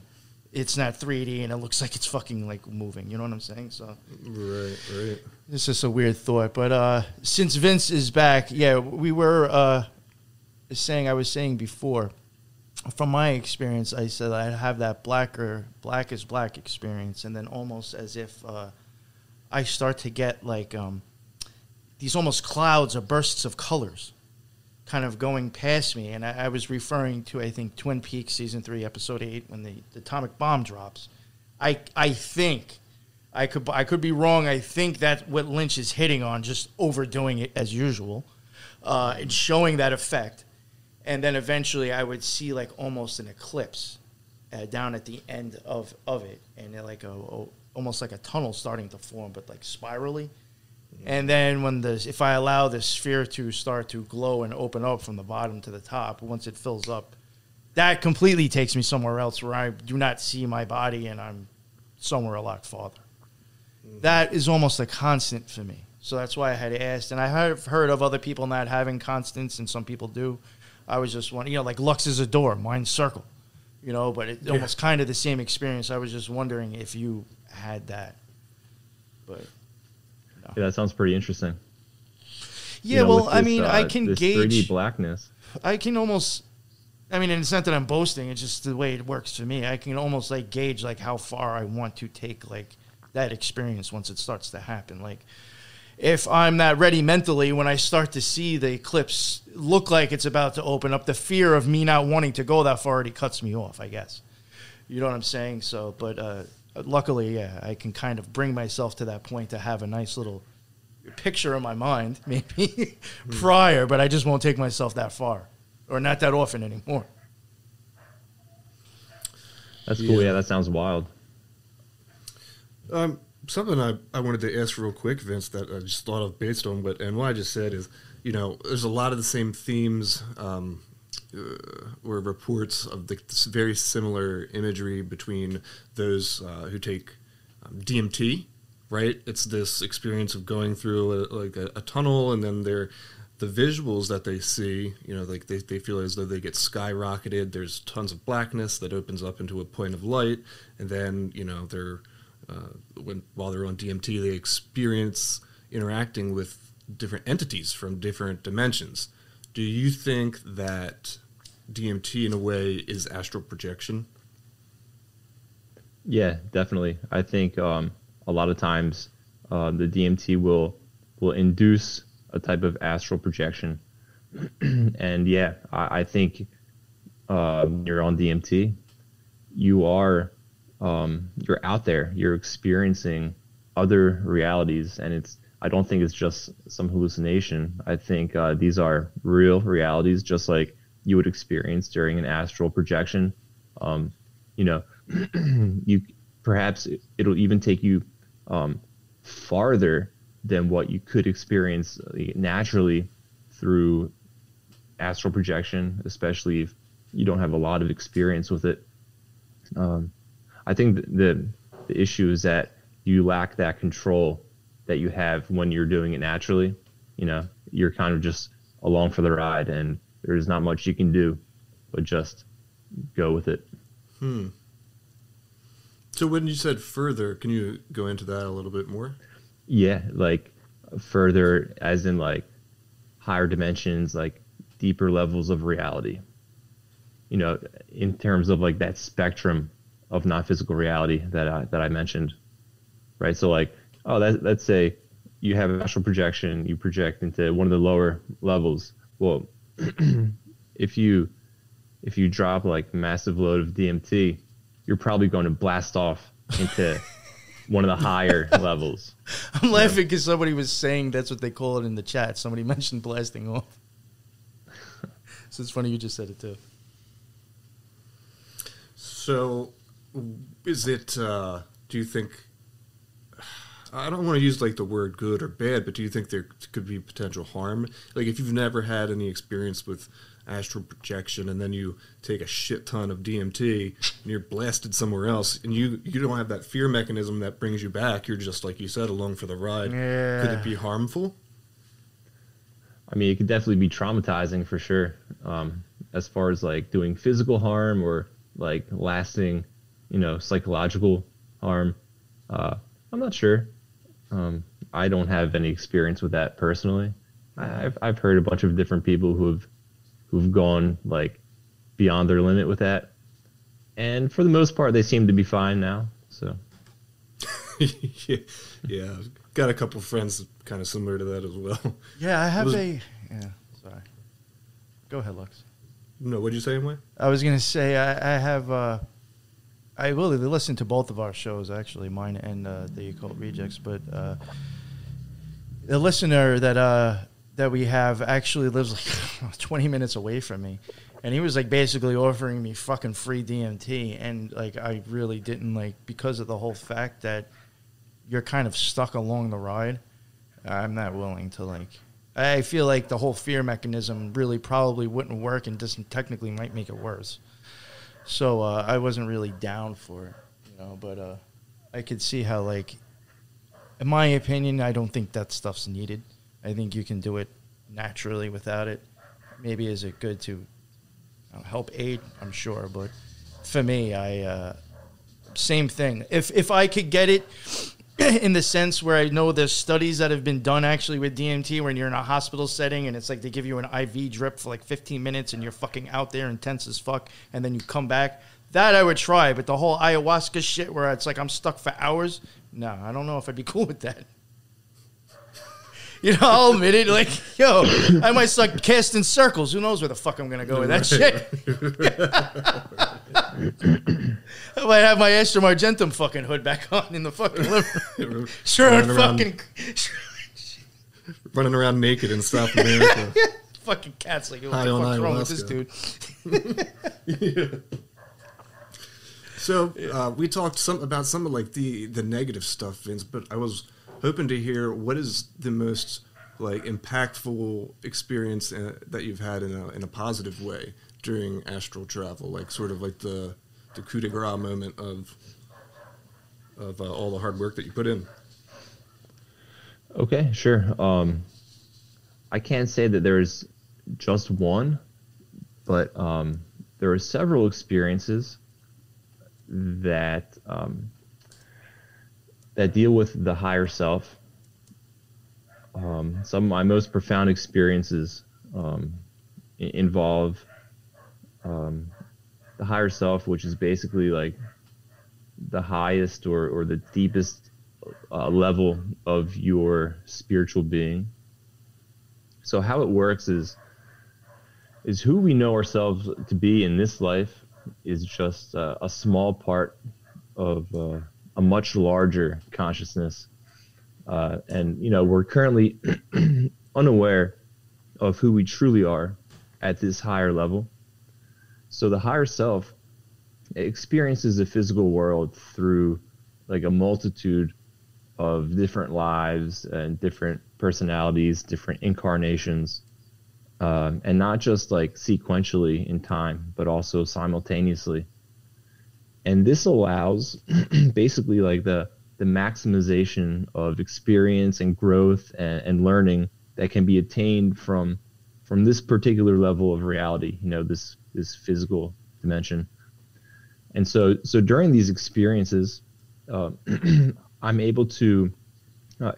It's not 3D, and it looks like it's fucking like moving. You know what I'm saying? So, right. It's just a weird thought. But since Vince is back, we were I was saying before, from my experience, I said I have that black is black experience, and then almost as if I start to get like these almost clouds or bursts of colors kind of going past me. And I was referring to, I think, Twin Peaks Season 3, Episode 8, when the atomic bomb drops. I think, I could be wrong, I think that's what Lynch is hitting on, just overdoing it as usual, and showing that effect. And then eventually I would see like almost an eclipse down at the end of it, and like almost like a tunnel starting to form, but like spirally. And then if I allow the sphere to start to glow and open up from the bottom to the top, once it fills up, that completely takes me somewhere else where I do not see my body and I'm somewhere a lot farther. Mm-hmm. That is almost a constant for me. So that's why I had asked. And I have heard of other people not having constants, and some people do. I was just wondering, like Lux is a door, mine's circle, but it's almost kind of the same experience. I was just wondering if you had that. But no. Yeah, that sounds pretty interesting. Yeah, I can this gauge 3D blackness. I can almost, and it's not that I'm boasting, it's just the way it works for me. I can almost like gauge like how far I want to take like that experience once it starts to happen. Like, if I'm not ready mentally, when I start to see the eclipse look like it's about to open up, the fear of me not wanting to go that far already cuts me off, I guess. You know what I'm saying? So, but luckily, I can kind of bring myself to that point to have a nice little picture in my mind, maybe prior, but I just won't take myself that far, or not that often anymore. That's cool. Yeah, that sounds wild. Something I wanted to ask real quick, Vince, that I just thought of based on what I just said is, there's a lot of the same themes or reports of this very similar imagery between those who take DMT, right? It's this experience of going through a tunnel, and then the visuals that they see, like they feel as though they get skyrocketed. There's tons of blackness that opens up into a point of light, and then they're while they're on DMT, they experience interacting with different entities from different dimensions. Do you think that DMT, in a way, is astral projection? Yeah, definitely. I think a lot of times the DMT will induce a type of astral projection. And yeah, I think when you're on DMT, you're out there, you're experiencing other realities, and I don't think it's just some hallucination. I think these are real realities, just like you would experience during an astral projection. You perhaps it'll even take you farther than what you could experience naturally through astral projection, especially if you don't have a lot of experience with it. I think the issue is that you lack that control that you have when you're doing it naturally. You know, you're kind of just along for the ride, and there's not much you can do but just go with it. So when you said further, can you go into that a little bit more? Yeah, like further as in like higher dimensions, like deeper levels of reality. You know, in terms of like that spectrum of non-physical reality that I mentioned, right? So like, let's say you have astral projection, you project into one of the lower levels. Well, if you drop like massive load of DMT, you're probably going to blast off into one of the higher levels. I'm laughing because somebody was saying that's what they call it in the chat. Somebody mentioned blasting off. So it's funny you just said it too. So is it, do you think, I don't want to use like the word good or bad, but do you think there could be potential harm? Like if you've never had any experience with astral projection and then you take a shit ton of DMT and you're blasted somewhere else and you don't have that fear mechanism that brings you back, you're just, like you said, along for the ride. Yeah. Could it be harmful? I mean, it could definitely be traumatizing for sure. As far as like doing physical harm or like lasting, you know, psychological harm. I'm not sure. I don't have any experience with that personally. I've heard a bunch of different people who've gone like beyond their limit with that, and for the most part, they seem to be fine now. So, yeah, got a couple friends kind of similar to that as well. Yeah, I have Sorry, go ahead, Lux. No, what'd you say, Emily? I was gonna say I have. I will listen to both of our shows, actually, mine and the Occult Rejects. But the listener that we have actually lives like 20 minutes away from me, and he was like basically offering me fucking free DMT, and like I really didn't like, because of the whole fact that you're kind of stuck along the ride. I'm not willing to like. I feel like the whole fear mechanism really probably wouldn't work, and just technically might make it worse. So I wasn't really down for it, you know. But I could see how, like, in my opinion, I don't think that stuff's needed. I think you can do it naturally without it. Maybe is it good to help aid? I'm sure, but for me, same thing. If I could get it in the sense where I know there's studies that have been done actually with DMT when you're in a hospital setting and it's like they give you an IV drip for like 15 minutes and you're fucking out there intense as fuck and then you come back, that I would try. But the whole ayahuasca shit where it's like I'm stuck for hours, no, I don't know if I'd be cool with that. You know, I'll admit it. Like, yo, I might start casting circles. Who knows where the fuck I'm going to go with that shit? I might have my Astral Argentum fucking hood back on in the fucking living room. Running around naked in South America. Fucking cats like, what the fuck's wrong with this dude? Yeah. So we talked about some of like the negative stuff, Vince, but I was hoping to hear what is the most like impactful experience that you've had in a positive way during astral travel, like sort of like the coup de grace moment of all the hard work that you put in. Okay, sure. I can't say that there's just one, but there are several experiences that that deal with the higher self. Some of my most profound experiences involve the higher self, which is basically like the highest or the deepest level of your spiritual being. So how it works is who we know ourselves to be in this life is just a small part of a much larger consciousness. And, you know, we're currently unaware of who we truly are at this higher level. So the higher self experiences the physical world through like a multitude of different lives and different personalities, different incarnations. and not just like sequentially in time, but also simultaneously. And this allows basically like the maximization of experience and growth and learning that can be attained from this particular level of reality, this physical dimension. And so during these experiences, I'm able to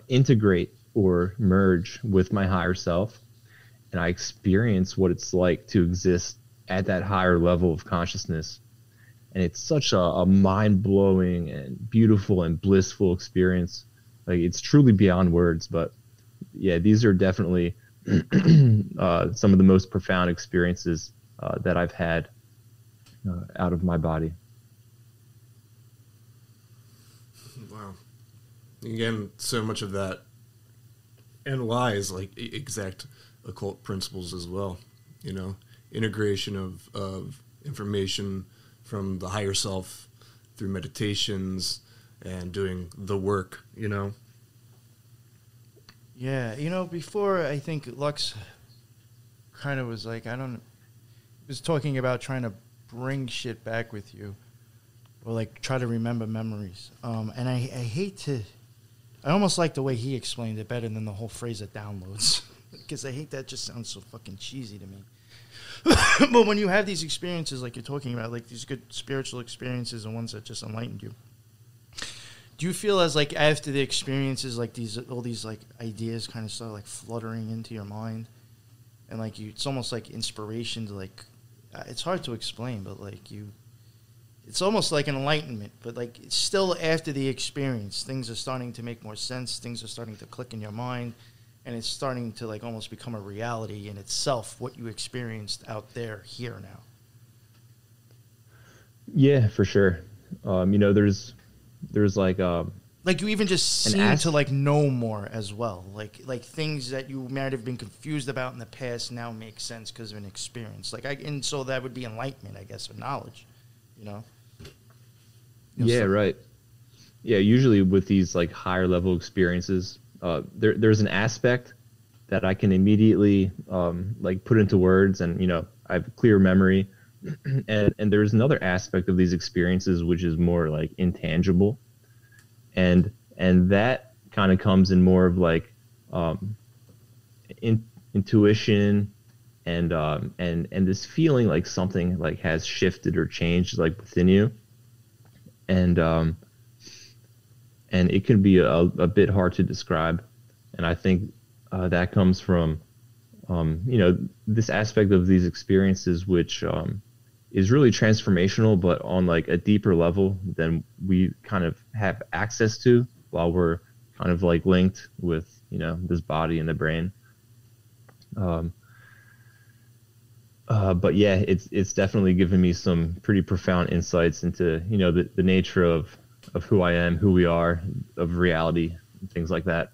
integrate or merge with my higher self, and I experience what it's like to exist at that higher level of consciousness. And it's such a mind-blowing and beautiful and blissful experience. Like, it's truly beyond words. But yeah, these are definitely some of the most profound experiences that I've had out of my body. Wow. Again, so much of that NLI like exact occult principles as well. Integration of information from the higher self through meditations and doing the work, Yeah, before I think Lux kind of was like, was talking about trying to bring shit back with you or like try to remember memories. And I hate to, I almost like the way he explained it better than the whole phrase of downloads because I hate that just sounds so fucking cheesy to me. But when you have these experiences like you're talking about, like these good spiritual experiences and ones that just enlightened you, do you feel as like after the experiences, like all these like ideas kind of start like fluttering into your mind, and like it's almost like inspiration to like, it's hard to explain, but like it's almost like an enlightenment, but like it's still after the experience, things are starting to make more sense, things are starting to click in your mind, and it's starting to like almost become a reality in itself, what you experienced out there here now. Yeah, for sure. There's like you even just seem to like know more as well. Like things that you might have been confused about in the past now make sense because of an experience. And so that would be enlightenment, I guess, or knowledge. Yeah, right. Yeah, usually with these like higher level experiences, there's an aspect that I can immediately like put into words, and I have clear memory. and there's another aspect of these experiences which is more like intangible, and that kind of comes in more of like intuition and this feeling like something like has shifted or changed like within you, and it can be a bit hard to describe. And I think that comes from this aspect of these experiences, which is really transformational, but on like a deeper level than we kind of have access to while we're kind of like linked with this body and the brain. But yeah, it's definitely given me some pretty profound insights into the nature of who I am, who we are, of reality, and things like that.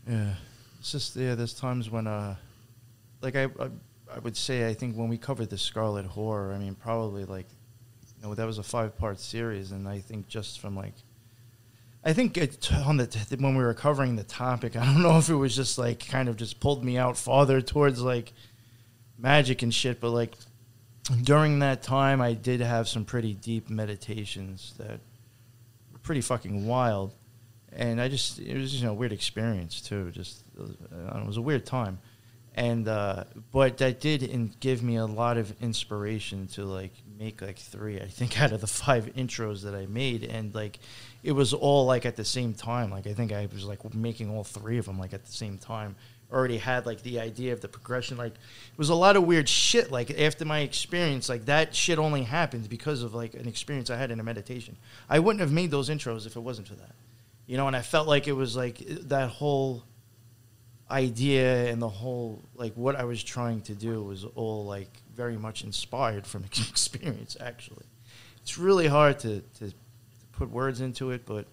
Yeah, it's just there's times when like I would say, I think when we covered the Scarlet Horror, I mean probably like that was a 5-part series, and I think just from like when we were covering the topic, I don't know if it was just like kind of just pulled me out farther towards like magic and shit, but like during that time I did have some pretty deep meditations that were pretty fucking wild, and it was just a weird experience too. Just it was a weird time, and but that did give me a lot of inspiration to like make like 3, I think, out of the 5 intros that I made, and like it was all like at the same time. Like I think I was like making all 3 of them like at the same time. Already had like the idea of the progression. Like it was a lot of weird shit. Like after my experience, like that shit only happened because of like an experience I had in a meditation. I wouldn't have made those intros if it wasn't for that, and I felt like it was like that whole idea and the whole like what I was trying to do was all like very much inspired from experience. Actually, it's really hard to put words into it, but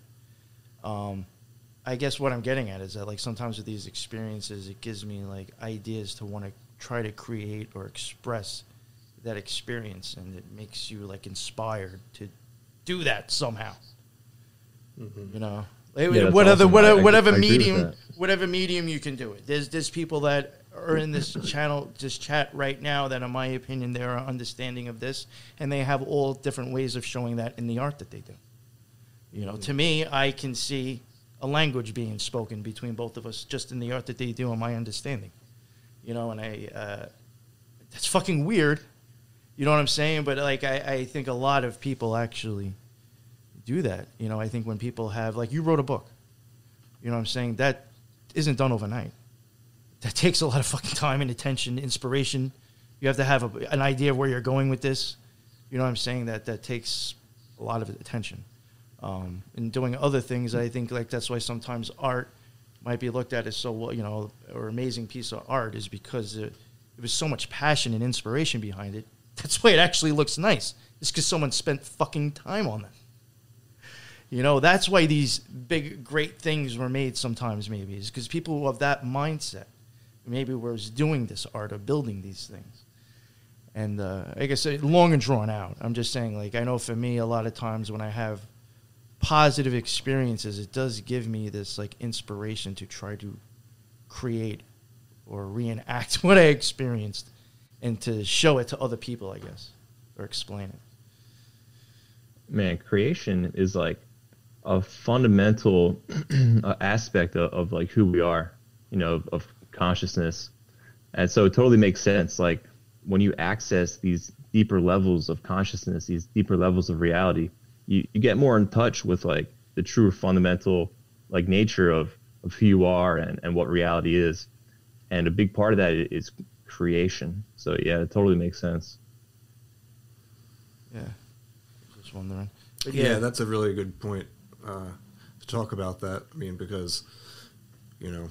I guess what I'm getting at is that like sometimes with these experiences, it gives me like ideas to want to try to create or express that experience, and it makes you like inspired to do that somehow. Mm-hmm. that's whatever, awesome. whatever I agree with medium, that. whatever medium you can do it. There's people that are in this channel, this chat right now, that, in my opinion, they're understanding of this, and they have all different ways of showing that in the art that they do. You know, to me, I can see a language being spoken between both of us just in the art that they do and my understanding. You know, and that's fucking weird. You know what I'm saying? But, like, I think a lot of people actually do that. You know, I think when people have, like, you wrote a book. You know what I'm saying? That isn't done overnight. That takes a lot of fucking time and attention, inspiration. You have to have an idea of where you're going with this. You know what I'm saying? That takes a lot of attention. And doing other things, I think, like, that's why sometimes art might be looked at as so, well, you know, or amazing piece of art is because there was so much passion and inspiration behind it. That's why it actually looks nice. It's because someone spent fucking time on it. You know, that's why these big, great things were made sometimes, maybe, is because people of that mindset maybe was doing this art or building these things. And like I said, long and drawn out. I'm just saying, like, I know for me, a lot of times when I have positive experiences, it does give me this, like, inspiration to try to create or reenact what I experienced and to show it to other people, I guess, or explain it. Man, creation is like a fundamental aspect of like who we are, you know, of consciousness. And so it totally makes sense. Like, when you access these deeper levels of consciousness, these deeper levels of reality, you get more in touch with, like, the true fundamental, like, nature of who you are and what reality is. And a big part of that is creation. So yeah, it totally makes sense. Yeah. Just wondering. But Yeah, that's a really good point to talk about that. I mean, because, you know,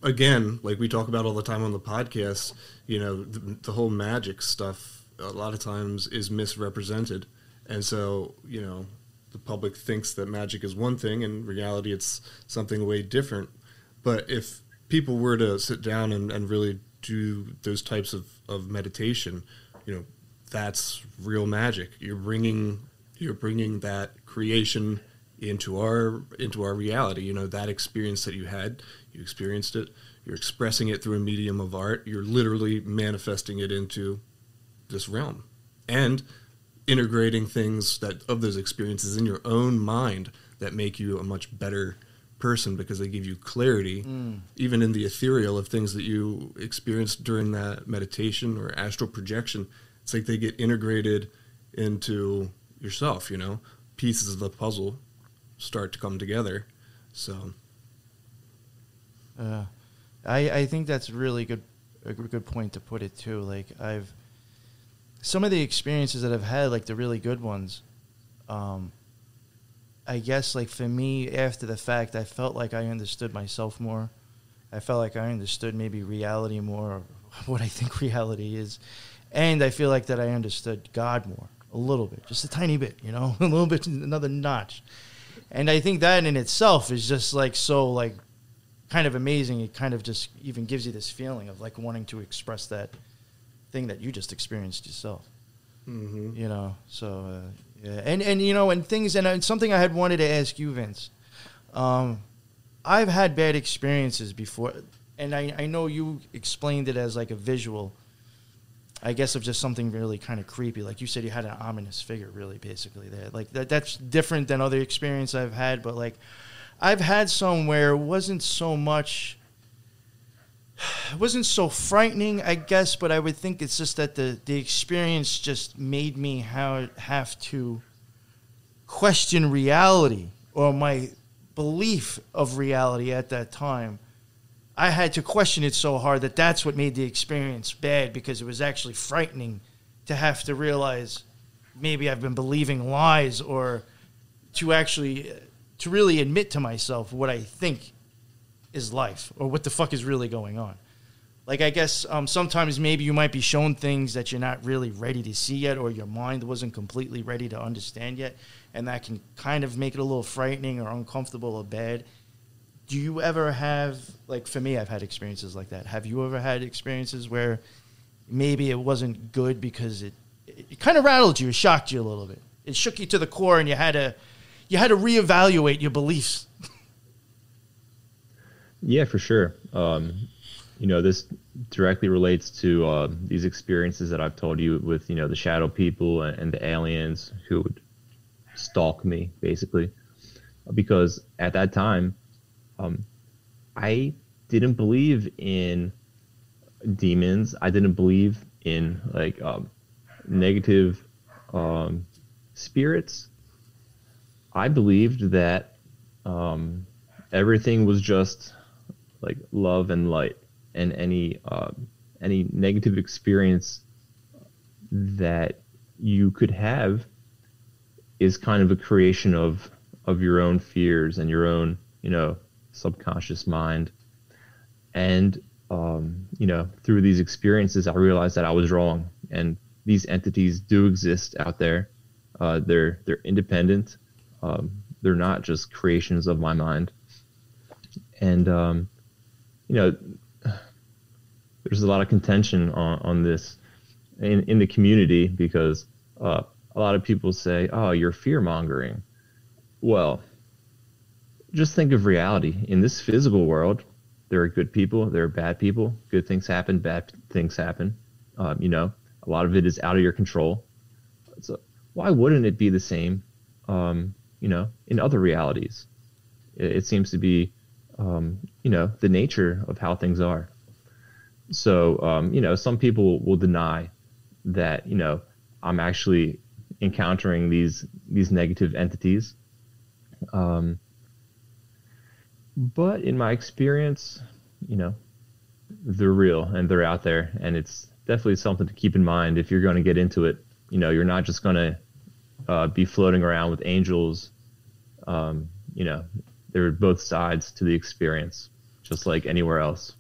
again, like we talk about all the time on the podcast, you know, the whole magic stuff a lot of times is misrepresented. And so, you know, the public thinks that magic is one thing, and in reality it's something way different. But if people were to sit down and really do those types of meditation, you know, that's real magic. You're bringing that creation into our reality. You know, that experience that you had, you experienced it, you're expressing it through a medium of art, you're literally manifesting it into this realm. And integrating things of those experiences in your own mind that make you a much better person because they give you clarity, even in the ethereal of things that you experienced during that meditation or astral projection. It's like they get integrated into yourself, you know, pieces of the puzzle start to come together. So I think that's really a good point to put it too. Like, some of the experiences that I've had, like the really good ones, I guess, like, for me, after the fact, I felt like I understood myself more. I felt like I understood maybe reality more, or what I think reality is. And I feel like that I understood God more, a little bit, just a tiny bit, you know, a little bit, another notch. And I think that in itself is just, like, so, like, kind of amazing. It kind of just even gives you this feeling of, like, wanting to express that thing that you just experienced yourself. Mm-hmm. You know, so yeah, and you know, and things, and something I had wanted to ask you, Vince. I've had bad experiences before, and I know you explained it as like a visual, I guess, of just something really kind of creepy. Like you said, you had an ominous figure, really, basically there. Like that's different than other experience I've had, but like I've had some where it wasn't so much. It wasn't so frightening, I guess, but I would think it's just that the experience just made me have to question reality, or my belief of reality at that time. I had to question it so hard that that's what made the experience bad, because it was actually frightening to have to realize maybe I've been believing lies, or to really admit to myself what I think is life, or what the fuck is really going on. Like, I guess sometimes maybe you might be shown things that you're not really ready to see yet, or your mind wasn't completely ready to understand yet, and that can kind of make it a little frightening or uncomfortable or bad. Do you ever have, like, for me, I've had experiences like that. Have you ever had experiences where maybe it wasn't good because it kind of rattled you, it shocked you a little bit, it shook you to the core, and you had to reevaluate your beliefs? Yeah, for sure. This directly relates to these experiences that I've told you with, the shadow people and the aliens who would stalk me, basically. Because at that time, I didn't believe in demons. I didn't believe in negative spirits. I believed that everything was just like love and light, and any negative experience that you could have is kind of a creation of your own fears and your own subconscious mind. And through these experiences, I realized that I was wrong, and these entities do exist out there. They're independent. They're not just creations of my mind. And there's a lot of contention on this in the community, because a lot of people say, "Oh, you're fear mongering." Well, just think of reality. In this physical world, there are good people, there are bad people. Good things happen, bad things happen. A lot of it is out of your control. So why wouldn't it be the same, in other realities? It seems to be, the nature of how things are. So, some people will deny that, I'm actually encountering these negative entities. But in my experience, they're real and they're out there, and it's definitely something to keep in mind if you're going to get into it. You're not just going to be floating around with angels. There are both sides to the experience, just like anywhere else.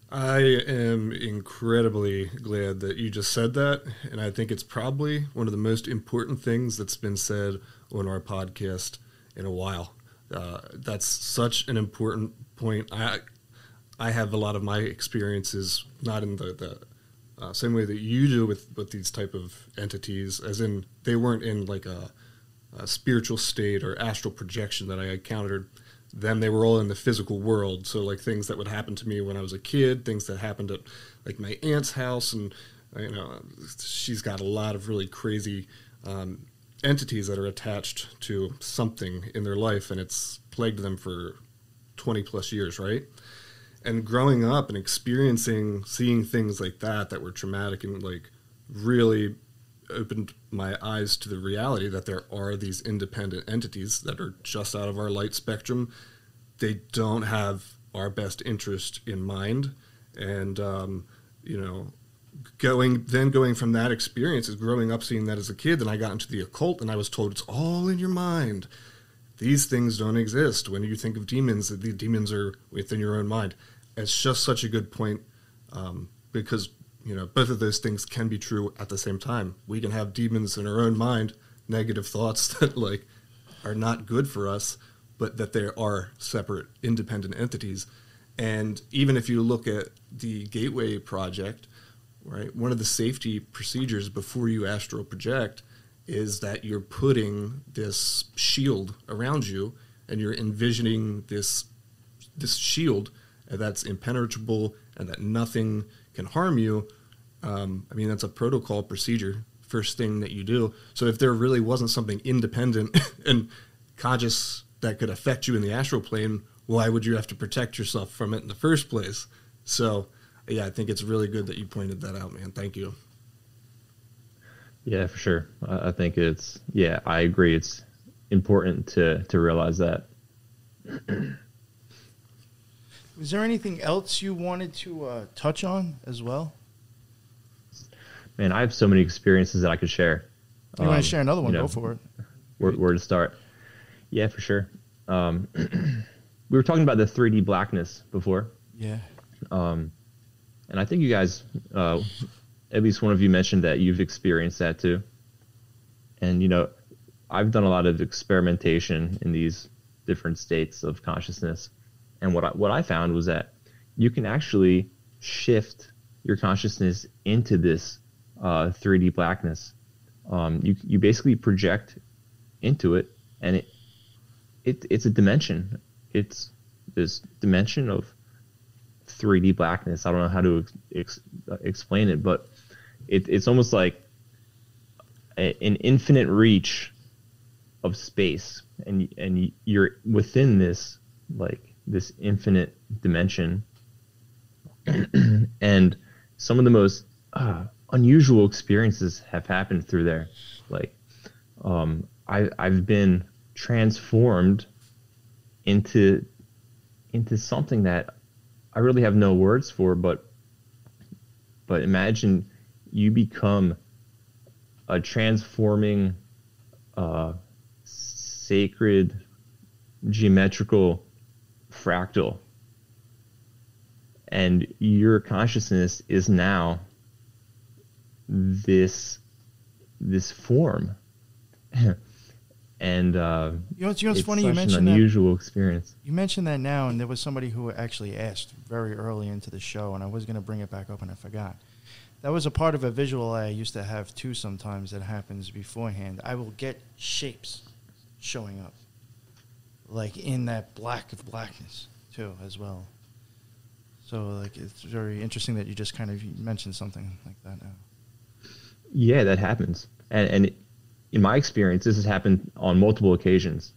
I am incredibly glad that you just said that, and I think it's probably one of the most important things that's been said on our podcast in a while. That's such an important point. I have a lot of my experiences not in the same way that you do with these type of entities, as in they weren't in like a spiritual state or astral projection that I encountered them. They were all in the physical world. So like things that would happen to me when I was a kid, things that happened at like my aunt's house, and she's got a lot of really crazy entities that are attached to something in their life, and it's plagued them for 20 plus years, right? And growing up and seeing things like that were traumatic, and like really opened my eyes to the reality that there are these independent entities that are just out of our light spectrum. They don't have our best interest in mind. And, going from that experience is growing up, seeing that as a kid, then I got into the occult and I was told it's all in your mind. These things don't exist. When you think of demons, the demons are within your own mind. It's just such a good point, because both of those things can be true at the same time. We can have demons in our own mind, negative thoughts that like are not good for us, but that there are separate, independent entities. And even if you look at the Gateway Project, right, one of the safety procedures before you astral project is that you're putting this shield around you, and you're envisioning this shield that's impenetrable and that nothing can harm you. That's a protocol procedure, first thing that you do. So if there really wasn't something independent and conscious that could affect you in the astral plane, why would you have to protect yourself from it in the first place? So, yeah, I think it's really good that you pointed that out, man. Thank you. Yeah, for sure. I think I agree. It's important to realize that. Was there anything else you wanted to touch on as well? Man, I have so many experiences that I could share. You want to share another one? Go for it. Where to start? Yeah, for sure. We were talking about the 3D blackness before. Yeah. And I think you guys, at least one of you mentioned that you've experienced that too. And, I've done a lot of experimentation in these different states of consciousness. And what I found was that you can actually shift your consciousness into this 3D blackness. You basically project into it, and it's a dimension. It's this dimension of 3D blackness. I don't know how to explain it, but it's almost like an infinite reach of space, and you're within this infinite dimension, and some of the most unusual experiences have happened through there. Like, I've been transformed into something that I really have no words for, but imagine you become a transforming, sacred, geometrical fractal, and your consciousness is now this form. And what's funny? Such You mentioned an unusual experience. You mentioned that now, and there was somebody who actually asked very early into the show, and I was going to bring it back up, and I forgot. That was a part of a visual I used to have too. Sometimes that happens beforehand. I will get shapes showing up, like in that black of blackness too, as well. So, like, it's very interesting that you just kind of mentioned something like that now. Yeah, that happens, and in my experience, this has happened on multiple occasions.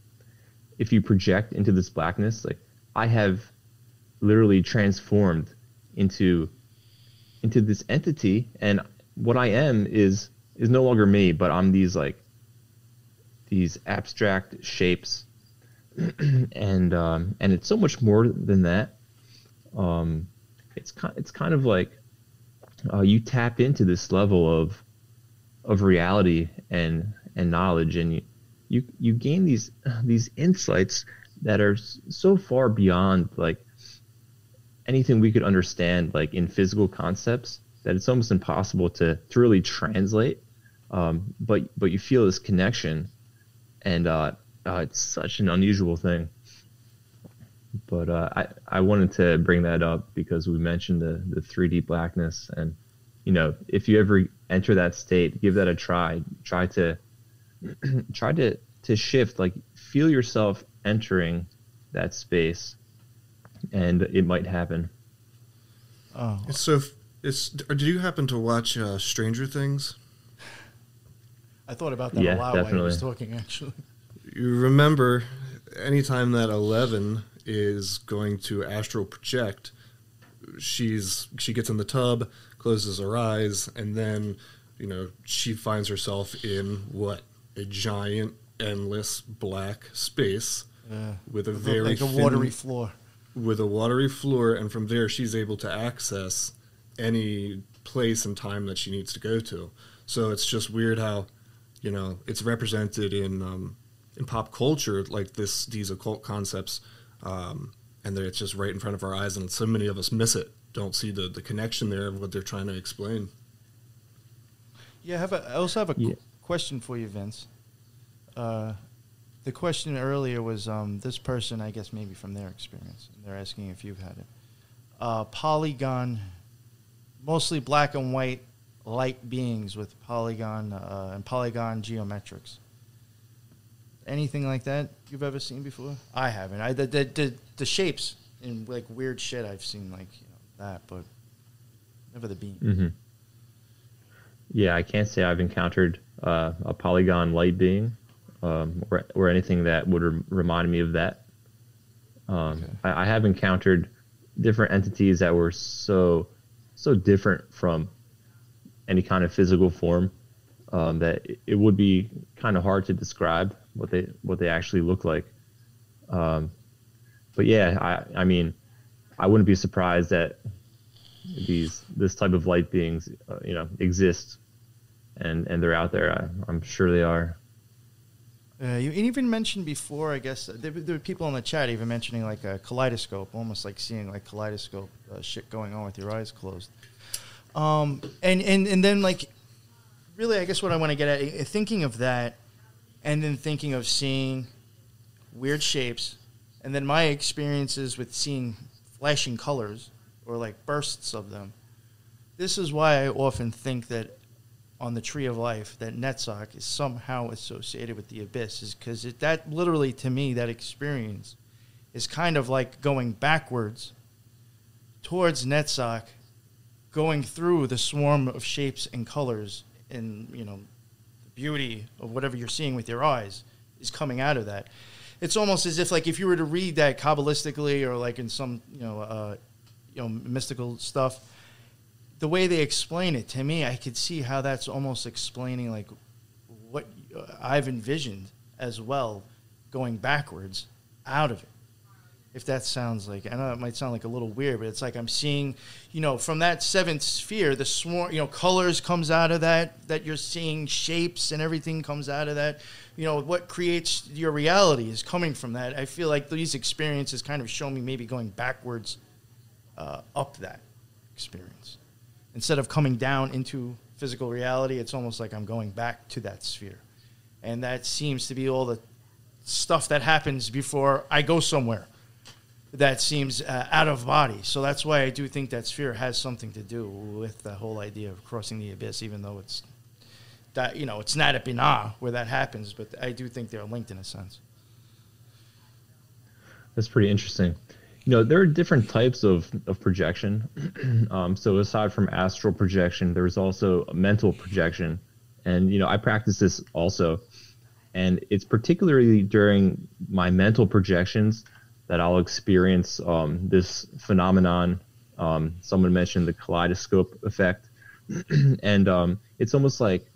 If you project into this blackness, like, I have literally transformed into this entity, and what I am is no longer me, but I'm these abstract shapes, and it's so much more than that. It's kind of like you tap into this level of reality and knowledge, and you gain these insights that are so far beyond like anything we could understand, like in physical concepts, that it's almost impossible to really translate. But you feel this connection, and it's such an unusual thing. But I wanted to bring that up because we mentioned the 3D blackness, and if you ever enter that state, give that a try. Try to shift, like, feel yourself entering that space, and it might happen. Oh, Do you happen to watch Stranger Things? I thought about that Yeah, a lot while definitely. I was talking, actually. You remember anytime that 11 is going to astral project, she gets in the tub, closes her eyes, and then she finds herself in a giant, endless black space with a very like a watery floor. With a watery floor, and from there she's able to access any place and time that she needs to go to. So it's just weird how it's represented in pop culture, like these occult concepts, and it's just right in front of our eyes, and so many of us miss it, don't see the connection there of what they're trying to explain. Yeah, I also have a question for you, Vince. The question earlier was this person, I guess maybe from their experience, and they're asking if you've had it. Polygon, mostly black and white light beings with polygon and polygon geometrics. Anything like that you've ever seen before? I haven't. The shapes and like weird shit I've seen, like that, but never the being. Mm-hmm. Yeah, I can't say I've encountered a polygon light being or anything that would remind me of that. Okay. I have encountered different entities that were so different from any kind of physical form that it would be kind of hard to describe what they actually look like. But yeah, I mean, I wouldn't be surprised that this type of light beings exist, and they're out there. I'm sure they are. You even mentioned before, I guess, there were people in the chat even mentioning like a kaleidoscope, almost like seeing like kaleidoscope shit going on with your eyes closed. And then like, really, I guess what I want to get at, thinking of that, and then thinking of seeing weird shapes, and then my experiences with seeing flashing colors or like bursts of them. This is why I often think that on the Tree of Life, that Netzach is somehow associated with the abyss, is because that literally, to me, that experience is kind of like going backwards towards Netzach, going through the swarm of shapes and colors, and the beauty of whatever you're seeing with your eyes is coming out of that. It's almost as if, like, if you were to read that Kabbalistically or like in some mystical stuff, the way they explain it to me, I could see how that's almost explaining like what I've envisioned as well, going backwards out of it. If that sounds like, I know it might sound like a little weird, but it's like I'm seeing, from that seventh sphere, the swarm, colors comes out of that you're seeing, shapes and everything comes out of that. What creates your reality is coming from that. I feel like these experiences kind of show me maybe going backwards up that experience. Instead of coming down into physical reality, it's almost like I'm going back to that sphere. And that seems to be all the stuff that happens before I go somewhere that seems out of body. So that's why I do think that sphere has something to do with the whole idea of crossing the abyss, even though it's that, it's not a Binah where that happens, but I do think they're linked in a sense. That's pretty interesting. There are different types of projection. So aside from astral projection, there's also a mental projection. And, I practice this also. And it's particularly during my mental projections that I'll experience this phenomenon. Someone mentioned the kaleidoscope effect. And it's almost like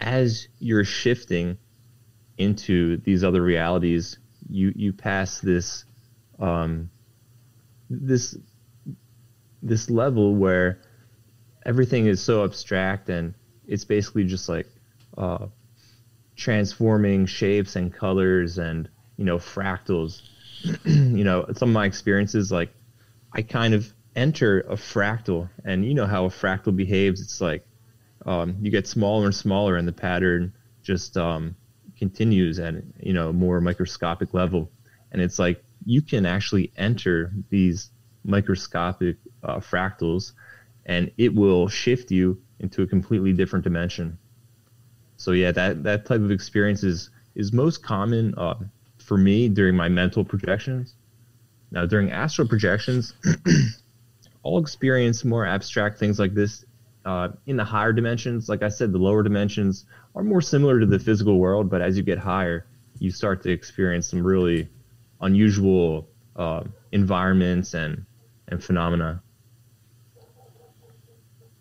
as you're shifting into these other realities, you pass this this level where everything is so abstract, and it's basically just like transforming shapes and colors and fractals. Some of my experiences, like I kind of enter a fractal, and how a fractal behaves. It's like you get smaller and smaller, and the pattern just continues at a more microscopic level. And it's like you can actually enter these microscopic fractals, and it will shift you into a completely different dimension. So yeah, that type of experience is most common for me during my mental projections. Now, during astral projections, I'll experience more abstract things like this in the higher dimensions. Like I said, the lower dimensions are more similar to the physical world, but as you get higher, you start to experience some really unusual environments and phenomena.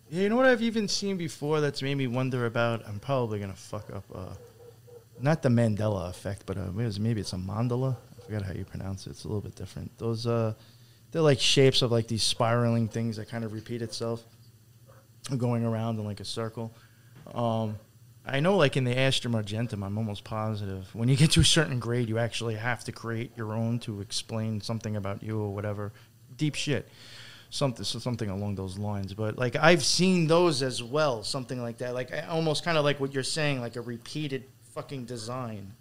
Yeah, you know what I've even seen before that's made me wonder about? I'm probably going to fuck up, not the Mandela effect, but maybe it's a mandala. I forgot how you pronounce it. It's a little bit different. Those, they're like shapes of like these spiraling things that kind of repeat itself, going around in like a circle. I know, like in the Astrum Argentum, I'm almost positive when you get to a certain grade, you actually have to create your own to explain something about you or whatever. Deep shit. Something along those lines. But like I've seen those as well, something like that. Like almost kind of like what you're saying, like a repeated fucking design,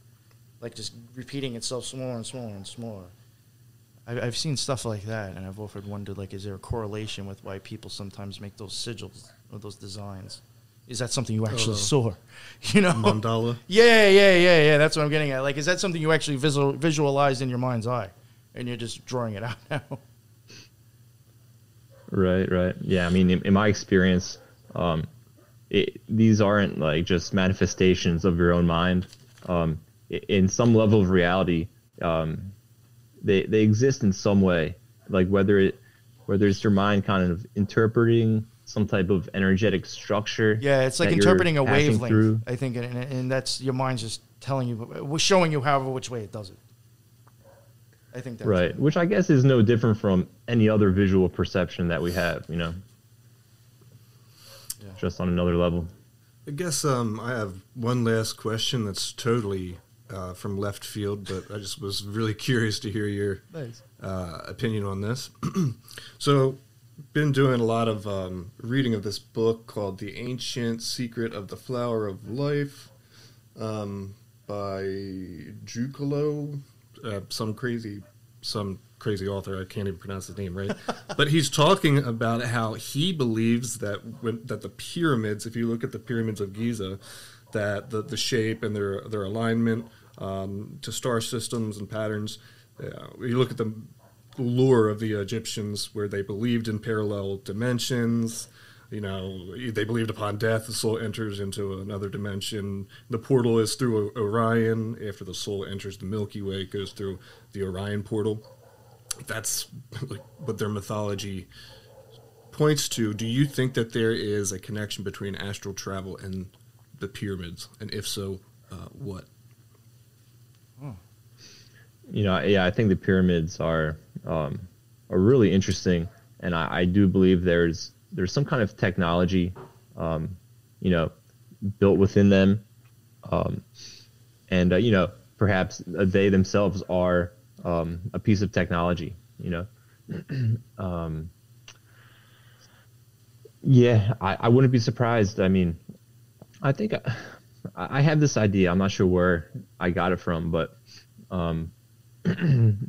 like just repeating itself smaller and smaller and smaller. I've seen stuff like that, and I've often wondered, like, is there a correlation with why people sometimes make those sigils or those designs? Is that something you actually saw? Mandala? Yeah. That's what I'm getting at. Like, is that something you actually visualized in your mind's eye, and you're just drawing it out now? Right. Yeah, I mean, in my experience, these aren't like just manifestations of your own mind. In some level of reality, they exist in some way. Like whether it's your mind kind of interpreting some type of energetic structure. Yeah, it's like interpreting a wavelength, through. I think, and that's your mind's just telling you, showing you however which way it does it. I think that's right, which I guess is no different from any other visual perception that we have, just on another level. I guess I have one last question that's totally from left field, but I just was really curious to hear your opinion on this. So, been doing a lot of reading of this book called The Ancient Secret of the Flower of Life by Jucolo, some crazy author. I can't even pronounce his name right. But he's talking about how he believes that that the pyramids, if you look at the pyramids of Giza, that the shape and their alignment to star systems and patterns, Yeah, you look at the lore of the Egyptians, where they believed in parallel dimensions. You know, they believed upon death, the soul enters into another dimension. The portal is through Orion. After the soul enters the Milky Way, it goes through the Orion portal. That's like what their mythology points to. Do you think that there is a connection between astral travel and the pyramids? And if so, what? You know, yeah, I think the pyramids are really interesting, and I do believe there's some kind of technology, you know, built within them, and you know, perhaps they themselves are a piece of technology. You know, yeah, I wouldn't be surprised. I mean, I think I have this idea. I'm not sure where I got it from, but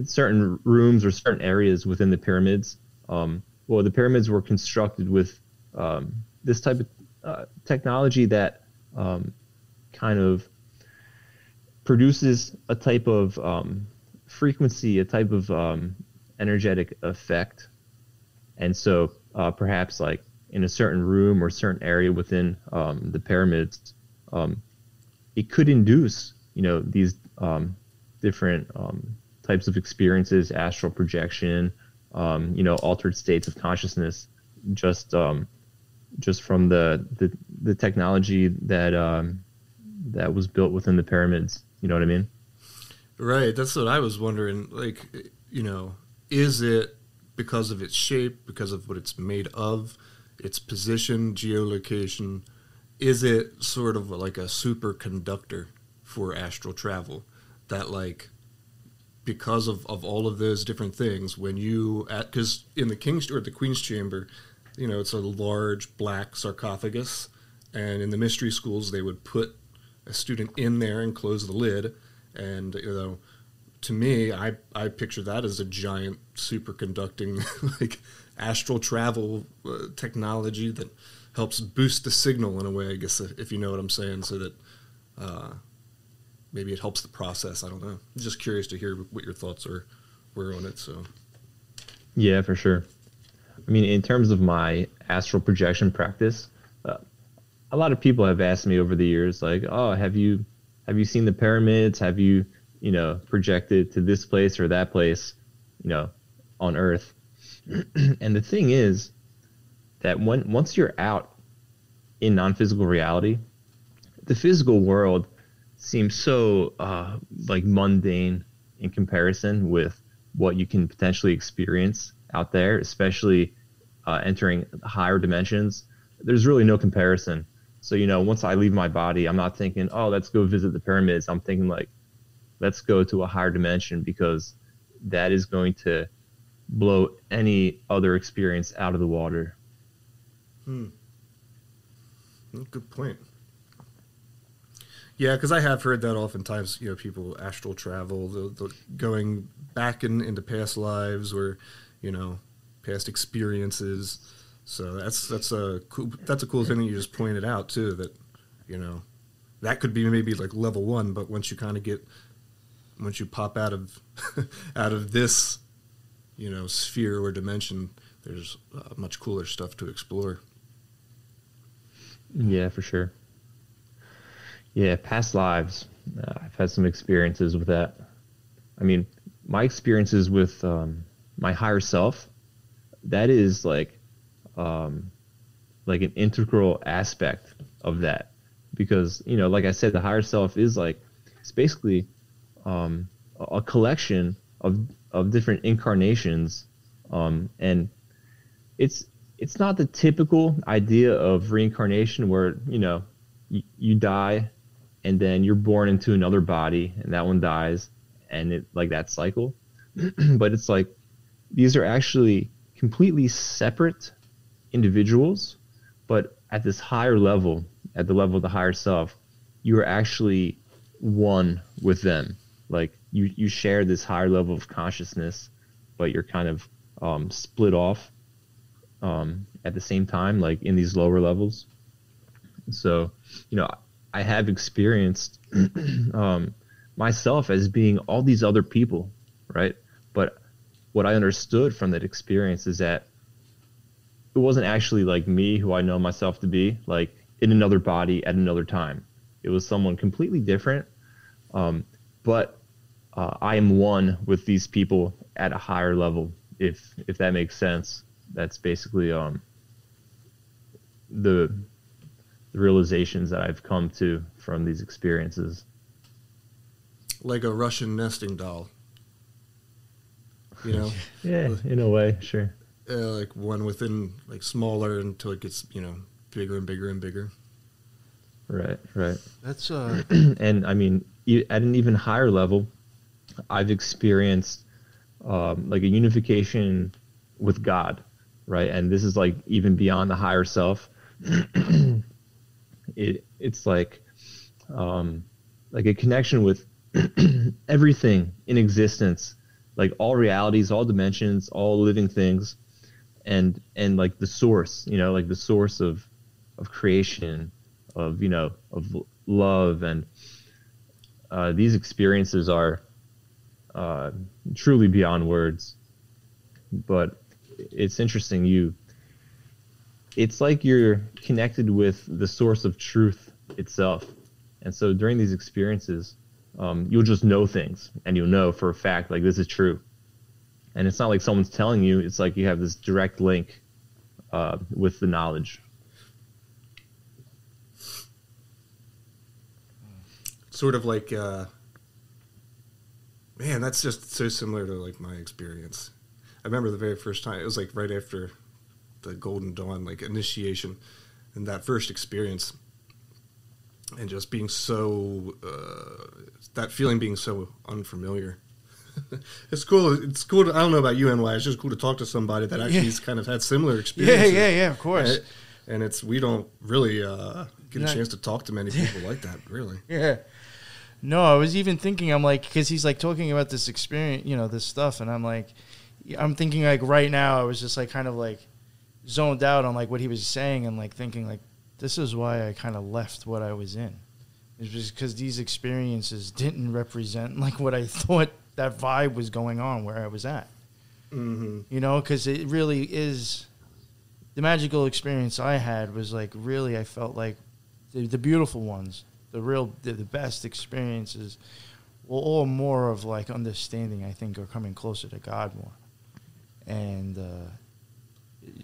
certain rooms or certain areas within the pyramids. Well, the pyramids were constructed with this type of technology that kind of produces a type of frequency, a type of energetic effect. And so perhaps like in a certain room or certain area within the pyramids, it could induce, you know, these different types of experiences, astral projection, you know, altered states of consciousness, just from the technology that was built within the pyramids. You know what I mean? Right. That's what I was wondering. Like, you know, is it because of its shape, because of what it's made of, its position, geolocation? Is it sort of like a superconductor for astral travel that, like, because of all of those different things, when you, because in the King's or the Queen's Chamber, you know, it's a large black sarcophagus, and in the mystery schools, they would put a student in there and close the lid, and, you know, to me, I picture that as a giant superconducting, like, astral travel technology that helps boost the signal in a way, I guess, if you know what I'm saying, so that maybe it helps the process. I don't know. I'm just curious to hear what your thoughts were on it. So, yeah, for sure. I mean, in terms of my astral projection practice, a lot of people have asked me over the years, like, "Oh, have you seen the pyramids? Have you, you know, projected to this place or that place, you know, on Earth?" And the thing is that once you're out in non-physical reality, the physical world seems so like mundane in comparison with what you can potentially experience out there, especially entering higher dimensions. There's really no comparison. So, you know, once I leave my body, I'm not thinking, oh, let's go visit the pyramids. I'm thinking, like, let's go to a higher dimension, because that is going to blow any other experience out of the water. Good point. Yeah, because I have heard that oftentimes, you know, people astral travel, the going back into past lives or, you know, past experiences. So that's a cool thing that you just pointed out too. That, you know, that could be maybe like level 1, but once you pop out of out of this, you know, sphere or dimension, there's much cooler stuff to explore. Yeah, for sure. Yeah, past lives. I've had some experiences with that. I mean, my experiences with my higher self, that is like an integral aspect of that. Because, you know, like I said, the higher self is like, it's basically a collection of different incarnations. And it's not the typical idea of reincarnation where, you know, you die and then you're born into another body and that one dies, and it like that cycle. But it's like these are actually completely separate individuals, but at this higher level, at the level of the higher self, you are actually one with them. Like you share this higher level of consciousness, but you're kind of split off at the same time, like in these lower levels. So, you know, I have experienced myself as being all these other people, right? But what I understood from that experience is that it wasn't actually like me, who I know myself to be, like in another body at another time. It was someone completely different. But I am one with these people at a higher level, if that makes sense. That's basically the realizations that I've come to from these experiences. Like a Russian nesting doll. You know? Yeah, in a way, sure. Like one within, like smaller until it gets, bigger and bigger and bigger. Right. That's And I mean, at an even higher level, I've experienced like a unification with God, right? And this is like even beyond the higher self. It's like a connection with everything in existence, like all realities, all dimensions, all living things, and like the source, like the source of creation, of love. And these experiences are truly beyond words. But it's interesting, it's like you're connected with the source of truth itself. And so during these experiences, you'll just know things, and you'll know for a fact, like, this is true. And it's not like someone's telling you, it's like you have this direct link with the knowledge. Sort of like, man, that's just so similar to like my experience. I remember the very first time, it was like right after the Golden Dawn, like initiation, and that first experience, and just being so, that feeling being so unfamiliar. It's cool. It's cool. I don't know about you, NY. It's just cool to talk to somebody that actually has kind of had similar experiences. Yeah, of course. And we don't really get a chance to talk to many people like that, really. Yeah. No, I was even thinking, I'm like, because he's like talking about this experience, this stuff, and I'm thinking like right now, I was just like kind of like zoned out on like what he was saying, and like thinking like, this is why I kind of left what I was in. It's just because these experiences didn't represent like what I thought that vibe was going on where I was at. Mm-hmm. Because it really is, the magical experience I had was like, really, I felt like the beautiful ones, the best experiences were all more of like understanding, I think, or coming closer to God more. And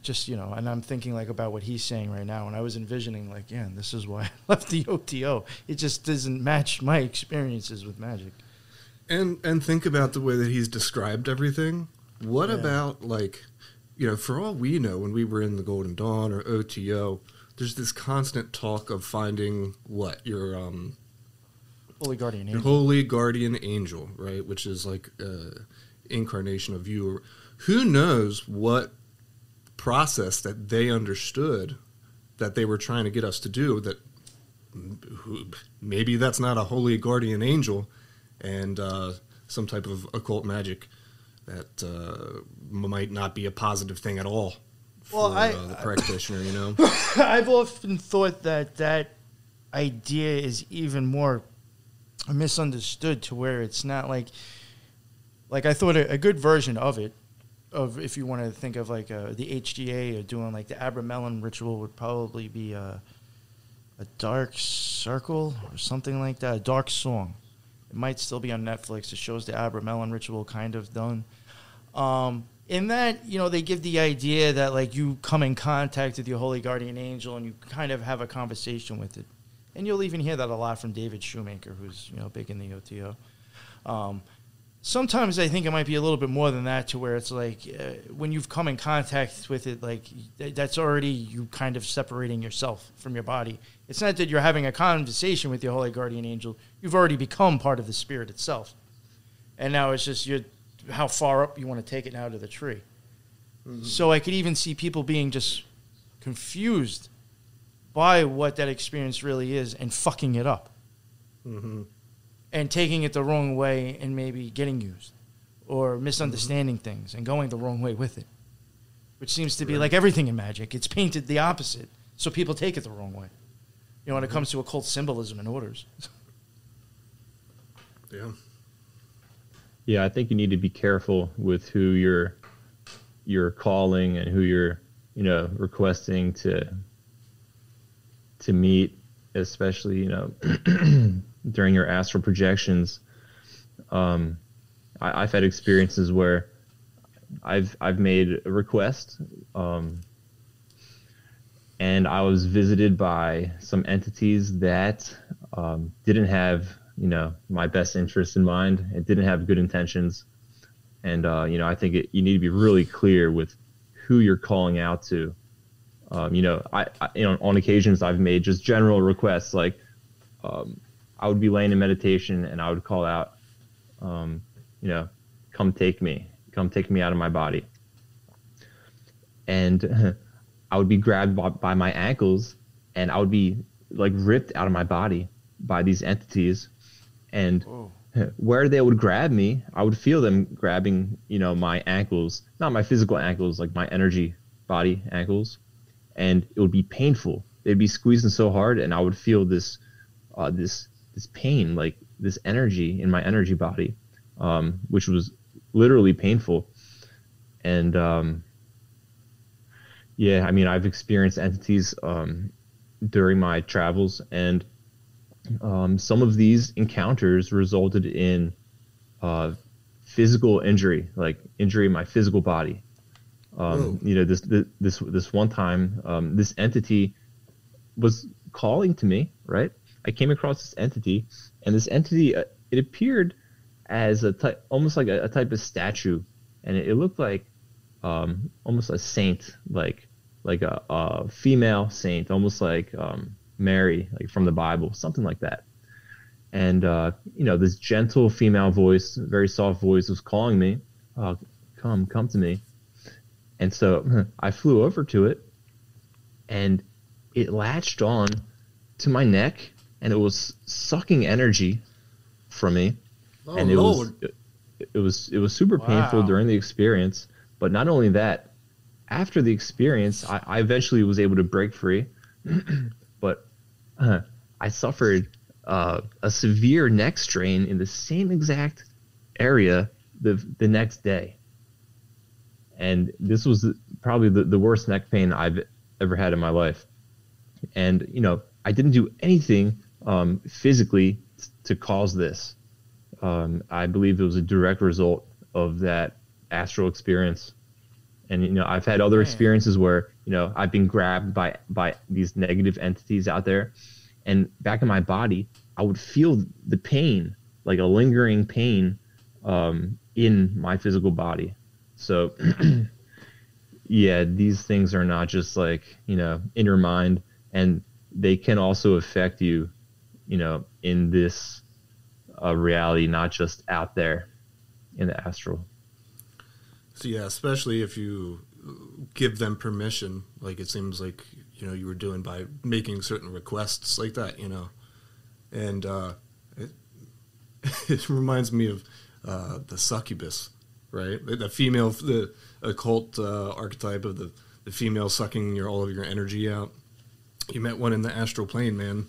just, and I'm thinking like about what he's saying right now, and I was envisioning like, yeah, and this is why I left the OTO. It just doesn't match my experiences with magic. And think about the way that he's described everything. What about, like, for all we know, when we were in the Golden Dawn or OTO, there's this constant talk of finding what? Your Holy Guardian Angel. Your Holy Guardian Angel, right? Which is like incarnation of you. Who knows what process that they understood that they were trying to get us to do, that maybe that's not a Holy Guardian Angel, and some type of occult magic that might not be a positive thing at all for the practitioner, I've often thought that idea is even more misunderstood, to where it's not like I thought a good version of it, of if you want to think of like the HGA or doing like the Abramelin ritual, would probably be a dark circle or something like that, a dark song. It might still be on Netflix. It shows the Abramelin ritual kind of done. In that, they give the idea that like you come in contact with your Holy Guardian Angel and you kind of have a conversation with it. And you'll even hear that a lot from David Shoemaker, who's big in the OTO. Sometimes I think it might be a little bit more than that, to where it's like when you've come in contact with it, like that's already you kind of separating yourself from your body. It's not that you're having a conversation with your Holy Guardian Angel. You've already become part of the spirit itself. And now it's just how far up you want to take it now to the tree. Mm-hmm. So I could even see people being just confused by what that experience really is and fucking it up. Mm-hmm. And taking it the wrong way and maybe getting used or misunderstanding things and going the wrong way with it, which seems to be like everything in magic. It's painted the opposite, so people take it the wrong way. When it comes to occult symbolism and orders. Yeah. Yeah, I think you need to be careful with who you're calling and who you're, requesting to meet, especially, during your astral projections. I've had experiences where I've made a request, and I was visited by some entities that didn't have, my best interest in mind. It didn't have good intentions, and I think you need to be really clear with who you're calling out to. I on occasions I've made just general requests, like I would be laying in meditation and I would call out, come take me out of my body. And I would be grabbed by my ankles and I would be like ripped out of my body by these entities. And where they would grab me, I would feel them grabbing, my ankles, not my physical ankles, like my energy body ankles. And it would be painful. They'd be squeezing so hard, and I would feel this pain, like this energy in my energy body, which was literally painful. And I've experienced entities during my travels, and some of these encounters resulted in physical injury, like injury in my physical body. This one time, this entity was calling to me, right? I came across this entity, and this entity, it appeared as almost like a type of statue, and it looked like almost a saint, like a female saint, almost like Mary, like from the Bible, something like that. And this gentle female voice, very soft voice, was calling me, come to me. And so I flew over to it, and it latched on to my neck, and it was sucking energy from me. Oh, and it was super painful during the experience. But not only that, after the experience, I eventually was able to break free, but I suffered a severe neck strain in the same exact area the next day. And this was probably the worst neck pain I've ever had in my life. And, I didn't do anything physically to cause this. I believe it was a direct result of that astral experience. And, I've had other experiences where, I've been grabbed by these negative entities out there. And back in my body, I would feel the pain, like a lingering pain in my physical body. So, yeah, these things are not just like, in your mind, and they can also affect you, in this reality, not just out there in the astral. So, yeah, especially if you give them permission, like it seems like, you were doing by making certain requests like that, and it reminds me of the succubus. Right, the occult archetype of the female sucking all of your energy out. You met one in the astral plane, man.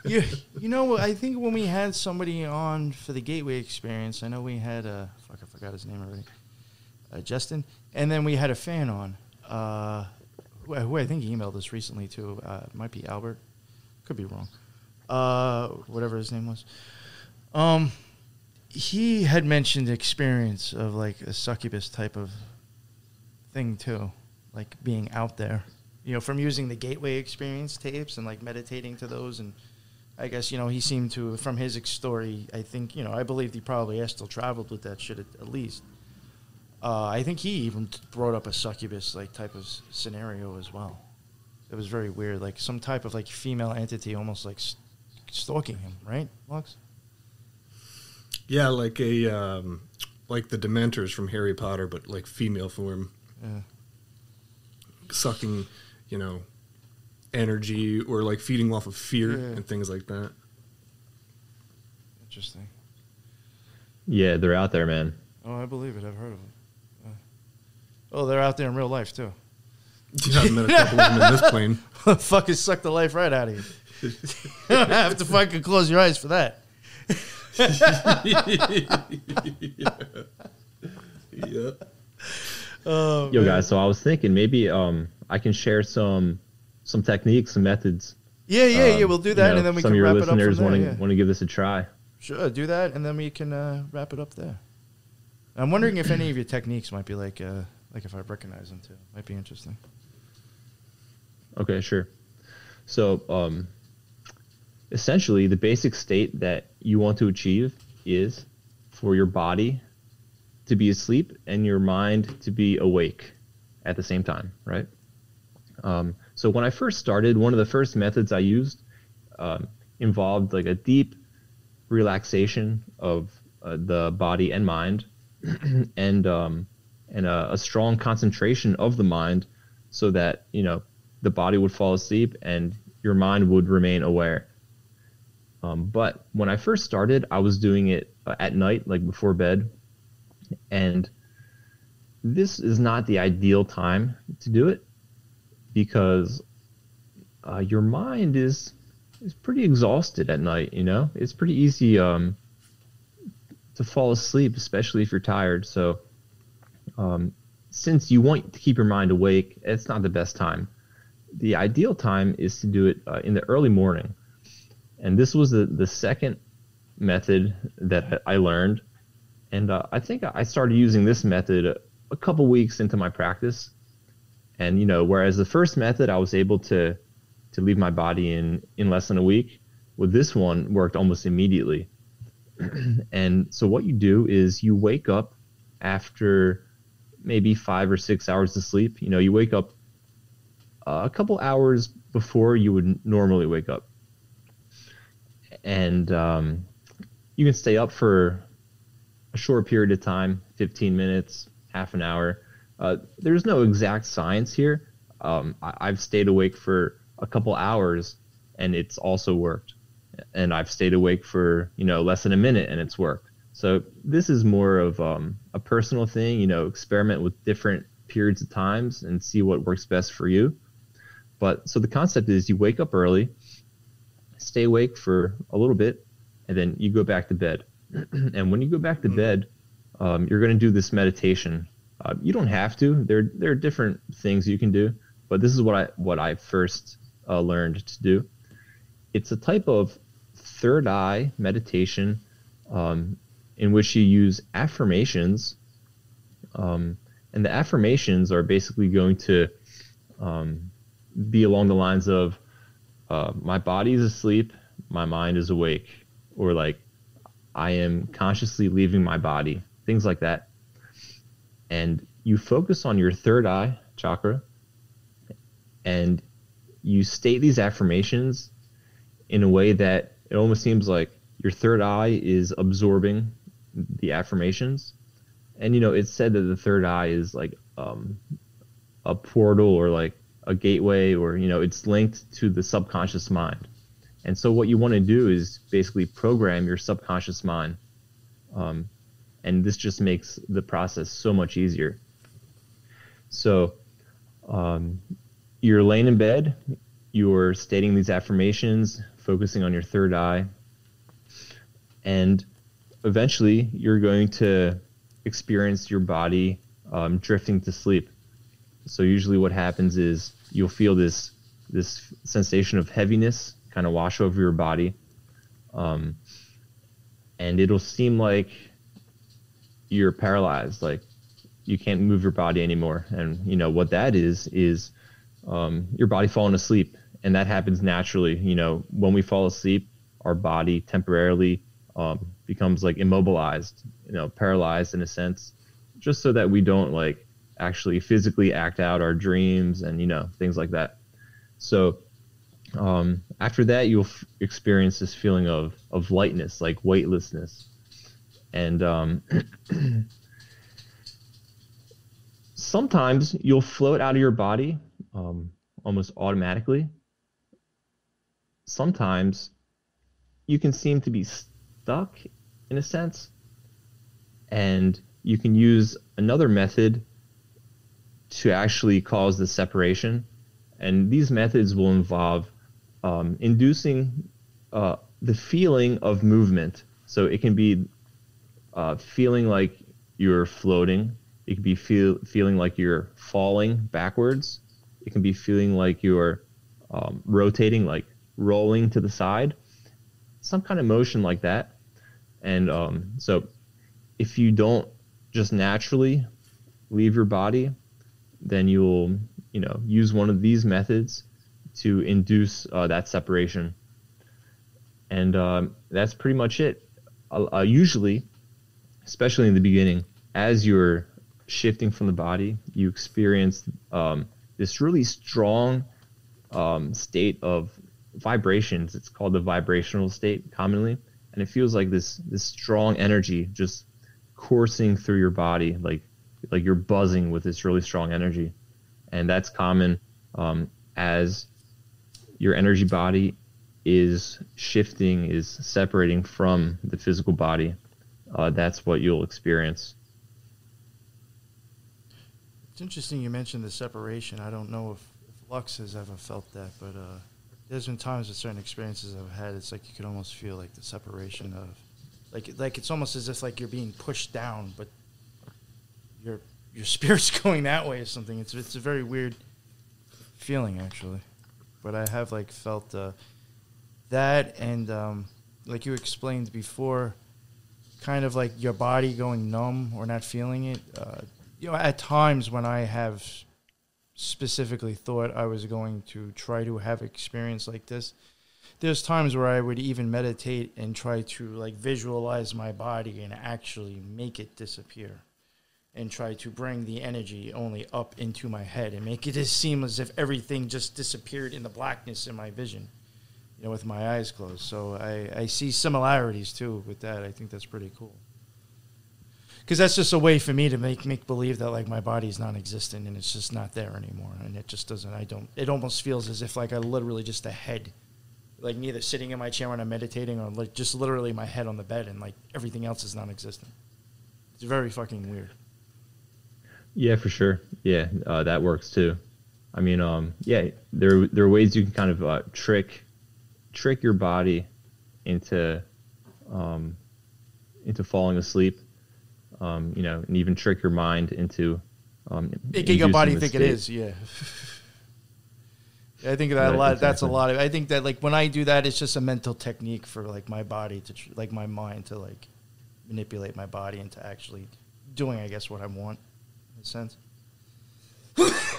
Yeah, I think when we had somebody on for the Gateway experience, I know we had I forgot his name already, Justin, and then we had a fan on, who I think emailed us recently too. It might be Albert, could be wrong. Whatever his name was. He had mentioned the experience of like a succubus type of thing too, like being out there, from using the Gateway experience tapes and like meditating to those. And I guess, he seemed to, from his story, I think, I believe he probably astral traveled with that shit at least. I think he even brought up a succubus like type of scenario as well. It was very weird, like some type of like female entity almost like stalking him, right, Lux? Yeah, like like the Dementors from Harry Potter, but like female form. Yeah. Sucking, energy or like feeding off of fear and things like that. Interesting. Yeah, they're out there, man. Oh, I believe it. I've heard of them. Oh, they're out there in real life too. Yeah, I've met a couple of them in this plane. Fucking suck the life right out of you. You don't have to fucking close your eyes for that. Yeah. Oh, Yo, man. guys. So I was thinking maybe I can share some techniques, some methods. Yeah. We'll do that, and then we some can of your wrap it up from listeners there. want to give this a try. Sure, do that, and then we can wrap it up there. I'm wondering if any of your techniques might be like if I recognize them too. Might be interesting. Okay, sure. So, essentially, the basic state that you want to achieve is for your body to be asleep and your mind to be awake at the same time, right? So when I first started, one of the first methods I used involved like a deep relaxation of the body and mind, and a strong concentration of the mind, so that the body would fall asleep and your mind would remain aware. But when I first started, I was doing it at night, like before bed, and this is not the ideal time to do it, because your mind is pretty exhausted at night. It's pretty easy to fall asleep, especially if you're tired. So since you want to keep your mind awake, it's not the best time. The ideal time is to do it in the early morning. And this was the second method that I learned. And I think I started using this method a couple weeks into my practice. And, whereas the first method, I was able to leave my body in less than a week, well, this one worked almost immediately. And so what you do is you wake up after maybe 5 or 6 hours of sleep. You wake up a couple hours before you would normally wake up. And you can stay up for a short period of time, 15 minutes, half an hour. There's no exact science here. I've stayed awake for a couple hours, and it's also worked. And I've stayed awake for, less than a minute, and it's worked. So this is more of a personal thing, experiment with different periods of times and see what works best for you. But so the concept is you wake up early, stay awake for a little bit, and then you go back to bed. And when you go back to bed, you're going to do this meditation. You don't have to. There are different things you can do, but this is what I first learned to do. It's a type of third eye meditation in which you use affirmations, and the affirmations are basically going to be along the lines of my body is asleep, my mind is awake, or like I am consciously leaving my body, things like that. And you focus on your third eye chakra, and you state these affirmations in a way that it almost seems like your third eye is absorbing the affirmations. And, it's said that the third eye is like a portal or like a gateway, or, it's linked to the subconscious mind. And so what you want to do is basically program your subconscious mind. And this just makes the process so much easier. So you're laying in bed, you're stating these affirmations, focusing on your third eye, and eventually you're going to experience your body drifting to sleep. So usually what happens is you'll feel this sensation of heaviness kind of wash over your body, and it'll seem like you're paralyzed, like you can't move your body anymore. And what that is your body falling asleep, and that happens naturally. When we fall asleep, our body temporarily becomes like immobilized, paralyzed in a sense, just so that we don't like actually physically act out our dreams and things like that. So after that, you'll experience this feeling of lightness, like weightlessness. And sometimes you'll float out of your body almost automatically. Sometimes you can seem to be stuck in a sense, and you can use another method to actually cause the separation. And these methods will involve inducing the feeling of movement So it can be feeling like you're floating. It can be feeling like you're falling backwards. It can be feeling like you're rotating, like rolling to the side, some kind of motion like that. And so if you don't just naturally leave your body, then you'll, use one of these methods to induce that separation. And that's pretty much it. Usually, especially in the beginning, as you're shifting from the body, you experience this really strong state of vibrations. It's called the vibrational state commonly, and it feels like this strong energy just coursing through your body, like you're buzzing with this really strong energy. And that's common as your energy body is shifting, is separating from the physical body. That's what you'll experience. It's interesting you mentioned the separation. I don't know if Lux has ever felt that, but there's been times with certain experiences I've had, it's like you could almost feel like the separation of, like it's almost as if like you're being pushed down, but your spirit's going that way or something. It's a very weird feeling, actually. But I have like felt that, and like you explained before, kind of like your body going numb or not feeling it. At times when I have specifically thought I was going to try to have experience like this, there's times where I would even meditate and try to like visualize my body and actually make it disappear, and try to bring the energy only up into my head and make it seem as if everything just disappeared in the blackness in my vision, with my eyes closed. So I see similarities too with that. I think that's pretty cool. Because that's just a way for me to make believe that like my body's non-existent and it's just not there anymore. And it just doesn't, it almost feels as if like I literally just a head, like neither sitting in my chair when I'm meditating or like just literally my head on the bed and like everything else is non-existent. It's very fucking weird. Yeah, for sure. Yeah, that works too. I mean, there are ways you can kind of trick your body into falling asleep. And even trick your mind into making your body think it is. Yeah. I think that that's a lot of. I think that like when I do that, it's just a mental technique for like my body to like my mind to like manipulate my body into actually doing, I guess, what I want. In a sense.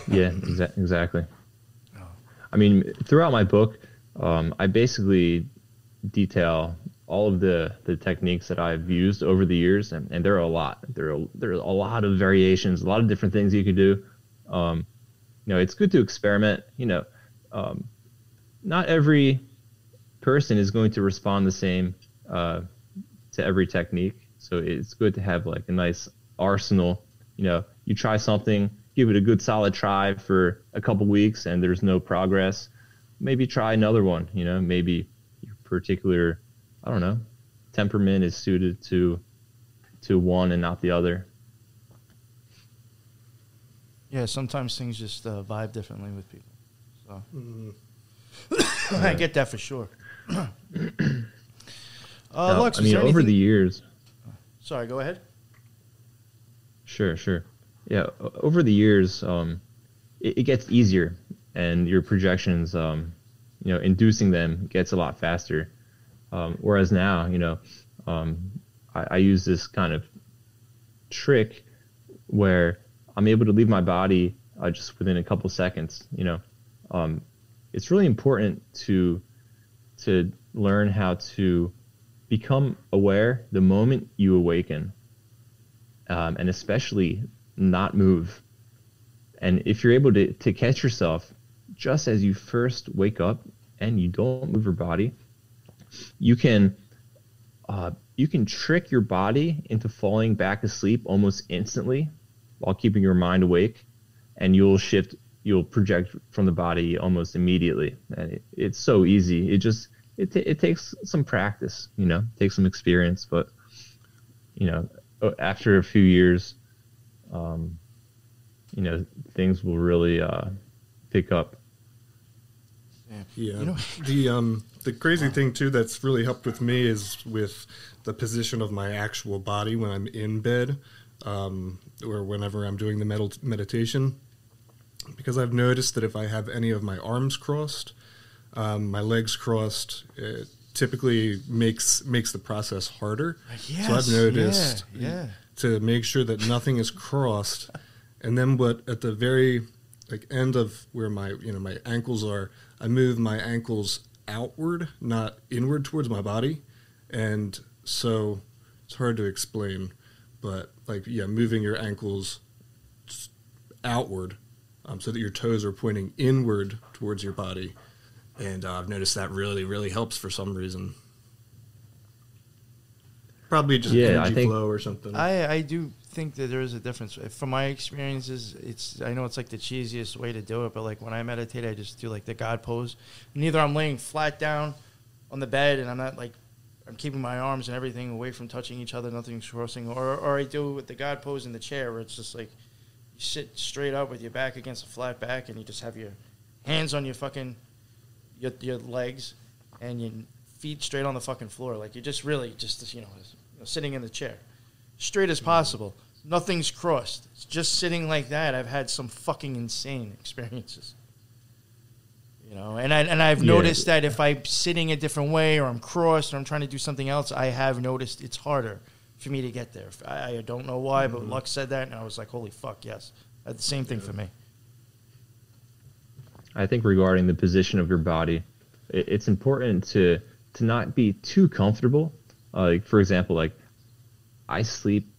Yeah, exactly. Oh. I mean, throughout my book, I basically detail all of the techniques that I've used over the years, and there are a lot. There are a lot of variations, a lot of different things you could do. It's good to experiment. Not every person is going to respond the same to every technique, so it's good to have like a nice arsenal. You try something, give it a good solid try for a couple weeks, and there's no progress. Maybe try another one. Maybe your particular, I don't know, temperament is suited to one and not the other. Yeah, sometimes things just vibe differently with people. So I get that for sure. Lux, over the years. Sorry, go ahead. Sure. Yeah, over the years, it gets easier, and your projections, inducing them gets a lot faster. Whereas now, I use this kind of trick where I'm able to leave my body just within a couple seconds. It's really important to learn how to become aware the moment you awaken, and especially not move. And if you're able to catch yourself just as you first wake up and you don't move your body, you can trick your body into falling back asleep almost instantly while keeping your mind awake, and you'll project from the body almost immediately. And it's so easy. It takes some practice, takes some experience, but after a few years, things will really pick up. Yeah. The crazy thing too that's really helped with me is with the position of my actual body when I'm in bed, or whenever I'm doing the meditation. Because I've noticed that if I have any of my arms crossed, my legs crossed, it typically makes the process harder. Yes, so I've noticed yeah. to make sure that nothing is crossed, and then at the very end of where my my ankles are, I move my ankles outward, not inward towards my body, and so it's hard to explain, but moving your ankles outward, so that your toes are pointing inward towards your body, and I've noticed that really, really helps for some reason. Probably just energy flow or something. I do think that there is a difference. From my experiences, I know it's like the cheesiest way to do it, but like when I meditate, I just do like the God pose. And either I'm laying flat down on the bed and I'm not I'm keeping my arms and everything away from touching each other, nothing's crossing, or I do with the God pose in the chair where it's just like you sit straight up with your back against a flat back and you just have your hands on your your legs and your feet straight on the fucking floor. Like you're just really sitting in the chair. Straight as possible. Nothing's crossed. It's just sitting like that. I've had some fucking insane experiences. And I've noticed that if I'm sitting a different way or I'm crossed or I'm trying to do something else, I have noticed it's harder for me to get there. I don't know why, but Luck said that, and I was like, holy fuck, yes. That's the same thing for me. I think regarding the position of your body, it's important to not be too comfortable. For example, I sleep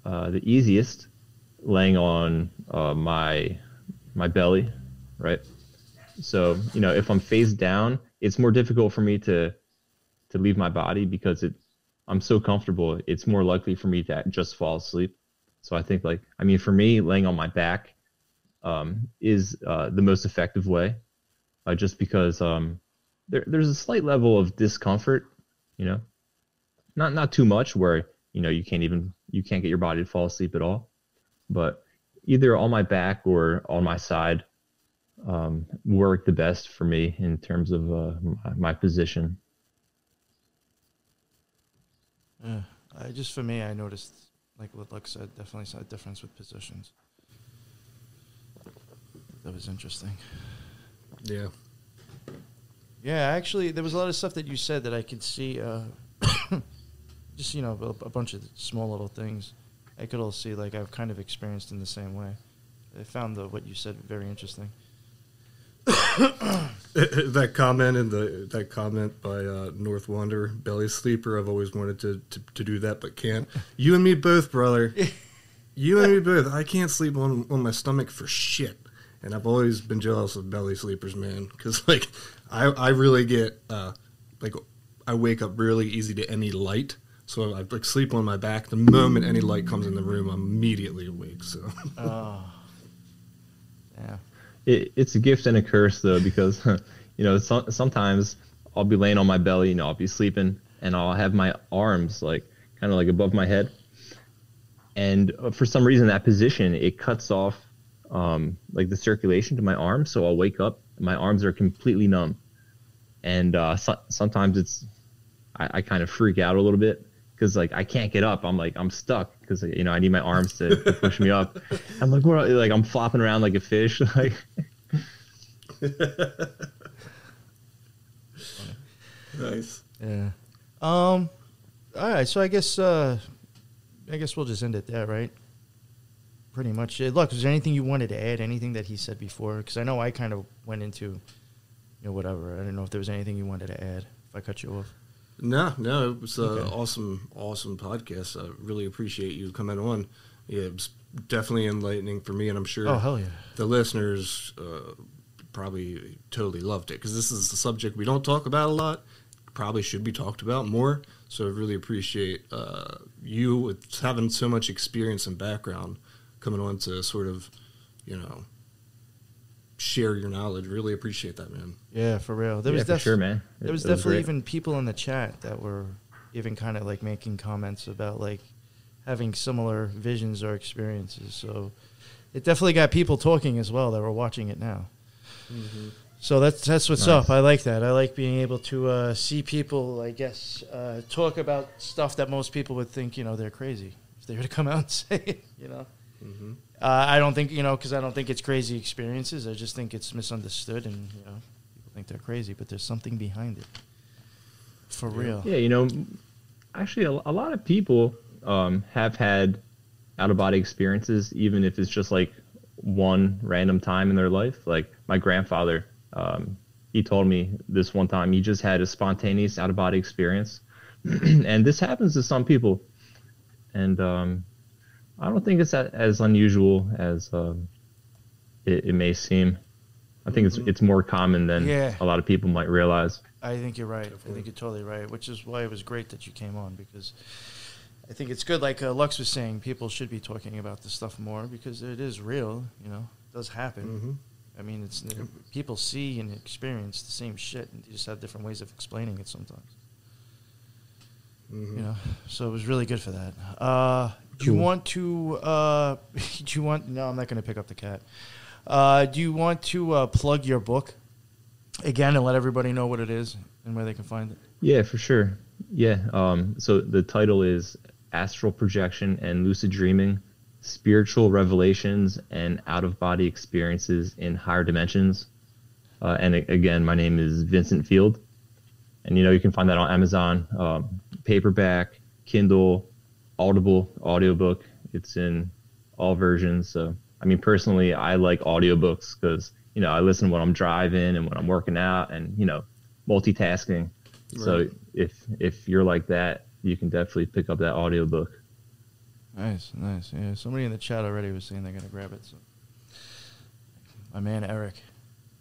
the easiest laying on my belly, right? So, if I'm face down, it's more difficult for me to leave my body because I'm so comfortable. It's more likely for me to just fall asleep. So I think for me, laying on my back is the most effective way, just because there's a slight level of discomfort, not too much where you can't get your body to fall asleep at all, but either on my back or on my side work the best for me in terms of my position. Yeah, for me, I noticed, like what Luck said, definitely saw a difference with positions. That was interesting. Yeah. Yeah, actually, there was a lot of stuff that you said that I could see. Just a bunch of small little things I could all see. I've kind of experienced in the same way. I found what you said very interesting. That comment by North Wander, belly sleeper. I've always wanted to do that, but can't. You and me both, brother. You and me both. I can't sleep on my stomach for shit, and I've always been jealous of belly sleepers, man. Because I really get I wake up really easy to any light. So I sleep on my back. The moment any light comes in the room, I'm immediately awake. So. Oh. Yeah. It's a gift and a curse, though, because, sometimes I'll be laying on my belly, I'll be sleeping, and I'll have my arms, kind of above my head. And for some reason, that position, it cuts off, the circulation to my arms, so I'll wake up, and my arms are completely numb. And sometimes I kind of freak out a little bit, because I can't get up. I'm stuck because I need my arms to push me up. I'm I'm flopping around like a fish. Nice. Yeah. All right. So I guess we'll just end it there, right? Pretty much. Look, is there anything you wanted to add? Anything that he said before? Because I know I kind of went into whatever. I don't know if there was anything you wanted to add. If I cut you off. No, it was an awesome podcast. I really appreciate you coming on. Yeah, it was definitely enlightening for me, and I'm sure the listeners probably totally loved it, because this is a subject we don't talk about a lot, probably should be talked about more, so I really appreciate you with having so much experience and background coming on to sort of, share your knowledge. Really appreciate that, man. Yeah, for real. There was for sure, man. There was definitely even people in the chat that were even kind of making comments about having similar visions or experiences. So it definitely got people talking as well that were watching it now. Mm-hmm. So that's what's Nice. up. I like that. I like being able to see people, I guess, talk about stuff that most people would think, they're crazy if they were to come out and say it, Mm-hmm. I don't think, because I don't think it's crazy experiences. I just think it's misunderstood and, people think they're crazy, but there's something behind it. For real. Yeah, actually, a lot of people have had out-of-body experiences, even if it's just like one random time in their life. Like my grandfather, he told me this one time he just had a spontaneous out-of-body experience. And this happens to some people. And I don't think it's as unusual as it may seem. I think it's more common than a lot of people might realize. I think you're right. I think you're totally right, which is why it was great that you came on, because I think it's good. Like Lux was saying, people should be talking about this stuff more because it is real. It does happen. Mm-hmm. I mean, people see and experience the same shit, and you just have different ways of explaining it sometimes. Mm-hmm. So it was really good for that. Do you want to? No, I'm not going to pick up the cat. Do you want to plug your book again and let everybody know what it is and where they can find it? Yeah, for sure. Yeah. So the title is Astral Projection and Lucid Dreaming: Spiritual Revelations and Out-of-Body Experiences in Higher Dimensions. And again, my name is Vincent Field. And, you can find that on Amazon, paperback, Kindle, Audible, audiobook. It's in all versions. So, I mean, personally, I like audiobooks because, I listen when I'm driving and when I'm working out and, multitasking. Right. So if you're like that, you can definitely pick up that audiobook. Nice. Yeah, somebody in the chat already was saying they're going to grab it. So, my man, Eric.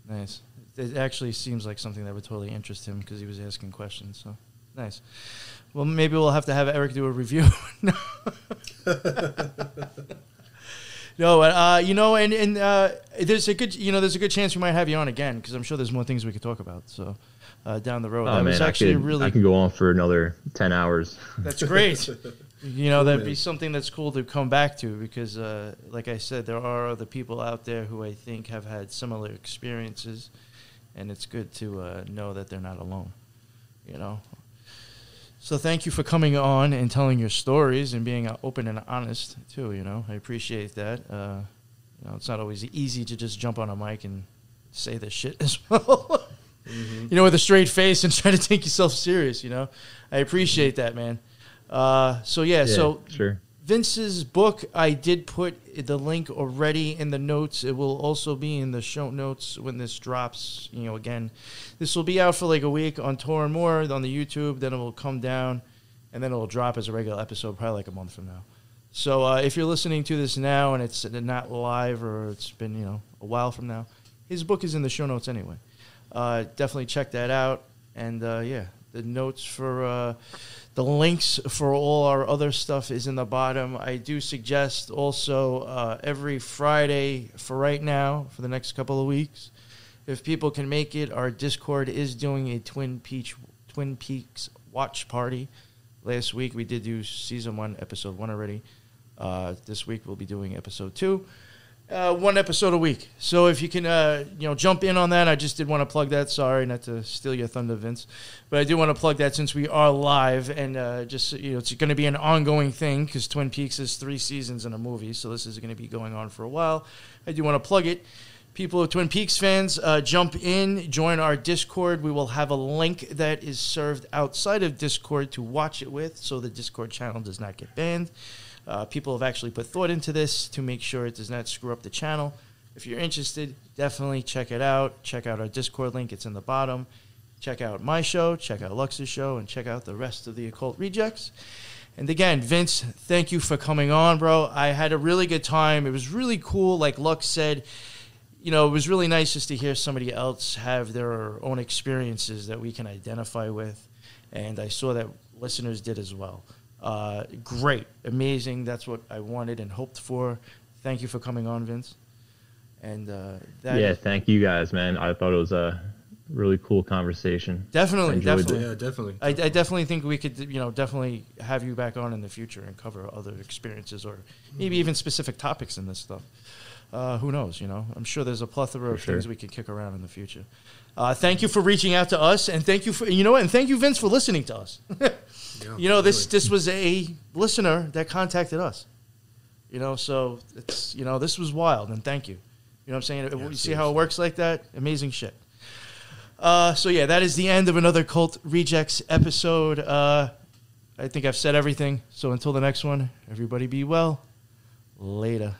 Nice. It actually seems like something that would totally interest him because he was asking questions. So, nice. Well, maybe we'll have to have Eric do a review. No, and there's a good chance we might have you on again because I'm sure there's more things we could talk about. So, down the road, was actually I could go on for another 10 hours. That's great. That'd be something that's cool to come back to because, like I said, there are other people out there who I think have had similar experiences, and it's good to know that they're not alone. So thank you for coming on and telling your stories and being open and honest too. I appreciate that. It's not always easy to just jump on a mic and say this shit as well. Mm-hmm. With a straight face and try to take yourself serious. I appreciate that, man. So sure. Vince's book, I did put the link already in the notes. It will also be in the show notes when this drops. Again, this will be out for like a week on Tor and More on the YouTube. Then it will come down, and then it will drop as a regular episode probably like a month from now. So if you're listening to this now and it's not live or it's been a while from now, his book is in the show notes anyway. Definitely check that out. And the notes for the links for all our other stuff is in the bottom. I do suggest also every Friday for right now, for the next couple of weeks, if people can make it, our Discord is doing a Twin Peaks watch party. Last week we did do Season 1, Episode 1 already. This week we'll be doing Episode 2. 1 episode a week. So if you can, jump in on that. I just did want to plug that. Sorry not to steal your thunder, Vince. But I do want to plug that since we are live. And it's going to be an ongoing thing because Twin Peaks is 3 seasons in a movie. So this is going to be going on for a while. I do want to plug it. People of Twin Peaks fans, jump in, join our Discord. We will have a link that is served outside of Discord to watch it with so the Discord channel does not get banned. People have actually put thought into this to make sure it does not screw up the channel. If you're interested, definitely check it out. Check out our Discord link. It's in the bottom. Check out my show. Check out Lux's show. And check out the rest of the Occult Rejects. And again, Vince, thank you for coming on, bro. I had a really good time. It was really cool. Like Lux said, it was really nice just to hear somebody else have their own experiences that we can identify with. And I saw that listeners did as well. Great, amazing. That's what I wanted and hoped for. Thank you for coming on, Vince. And thank you guys, man. I thought it was really cool conversation. Definitely, Enjoyed definitely. Yeah, definitely. I definitely think we could, definitely have you back on in the future and cover other experiences or maybe even specific topics in this stuff. Who knows, I'm sure there's a plethora of things we can kick around in the future. Thank you for reaching out to us, and thank you for, and thank you, Vince, for listening to us. This was a listener that contacted us. So it's, this was wild, and thank you. You know what I'm saying? You see how it works like that? Amazing shit. That is the end of another Cult Rejects episode. I think I've said everything. So until the next one, everybody be well. Later.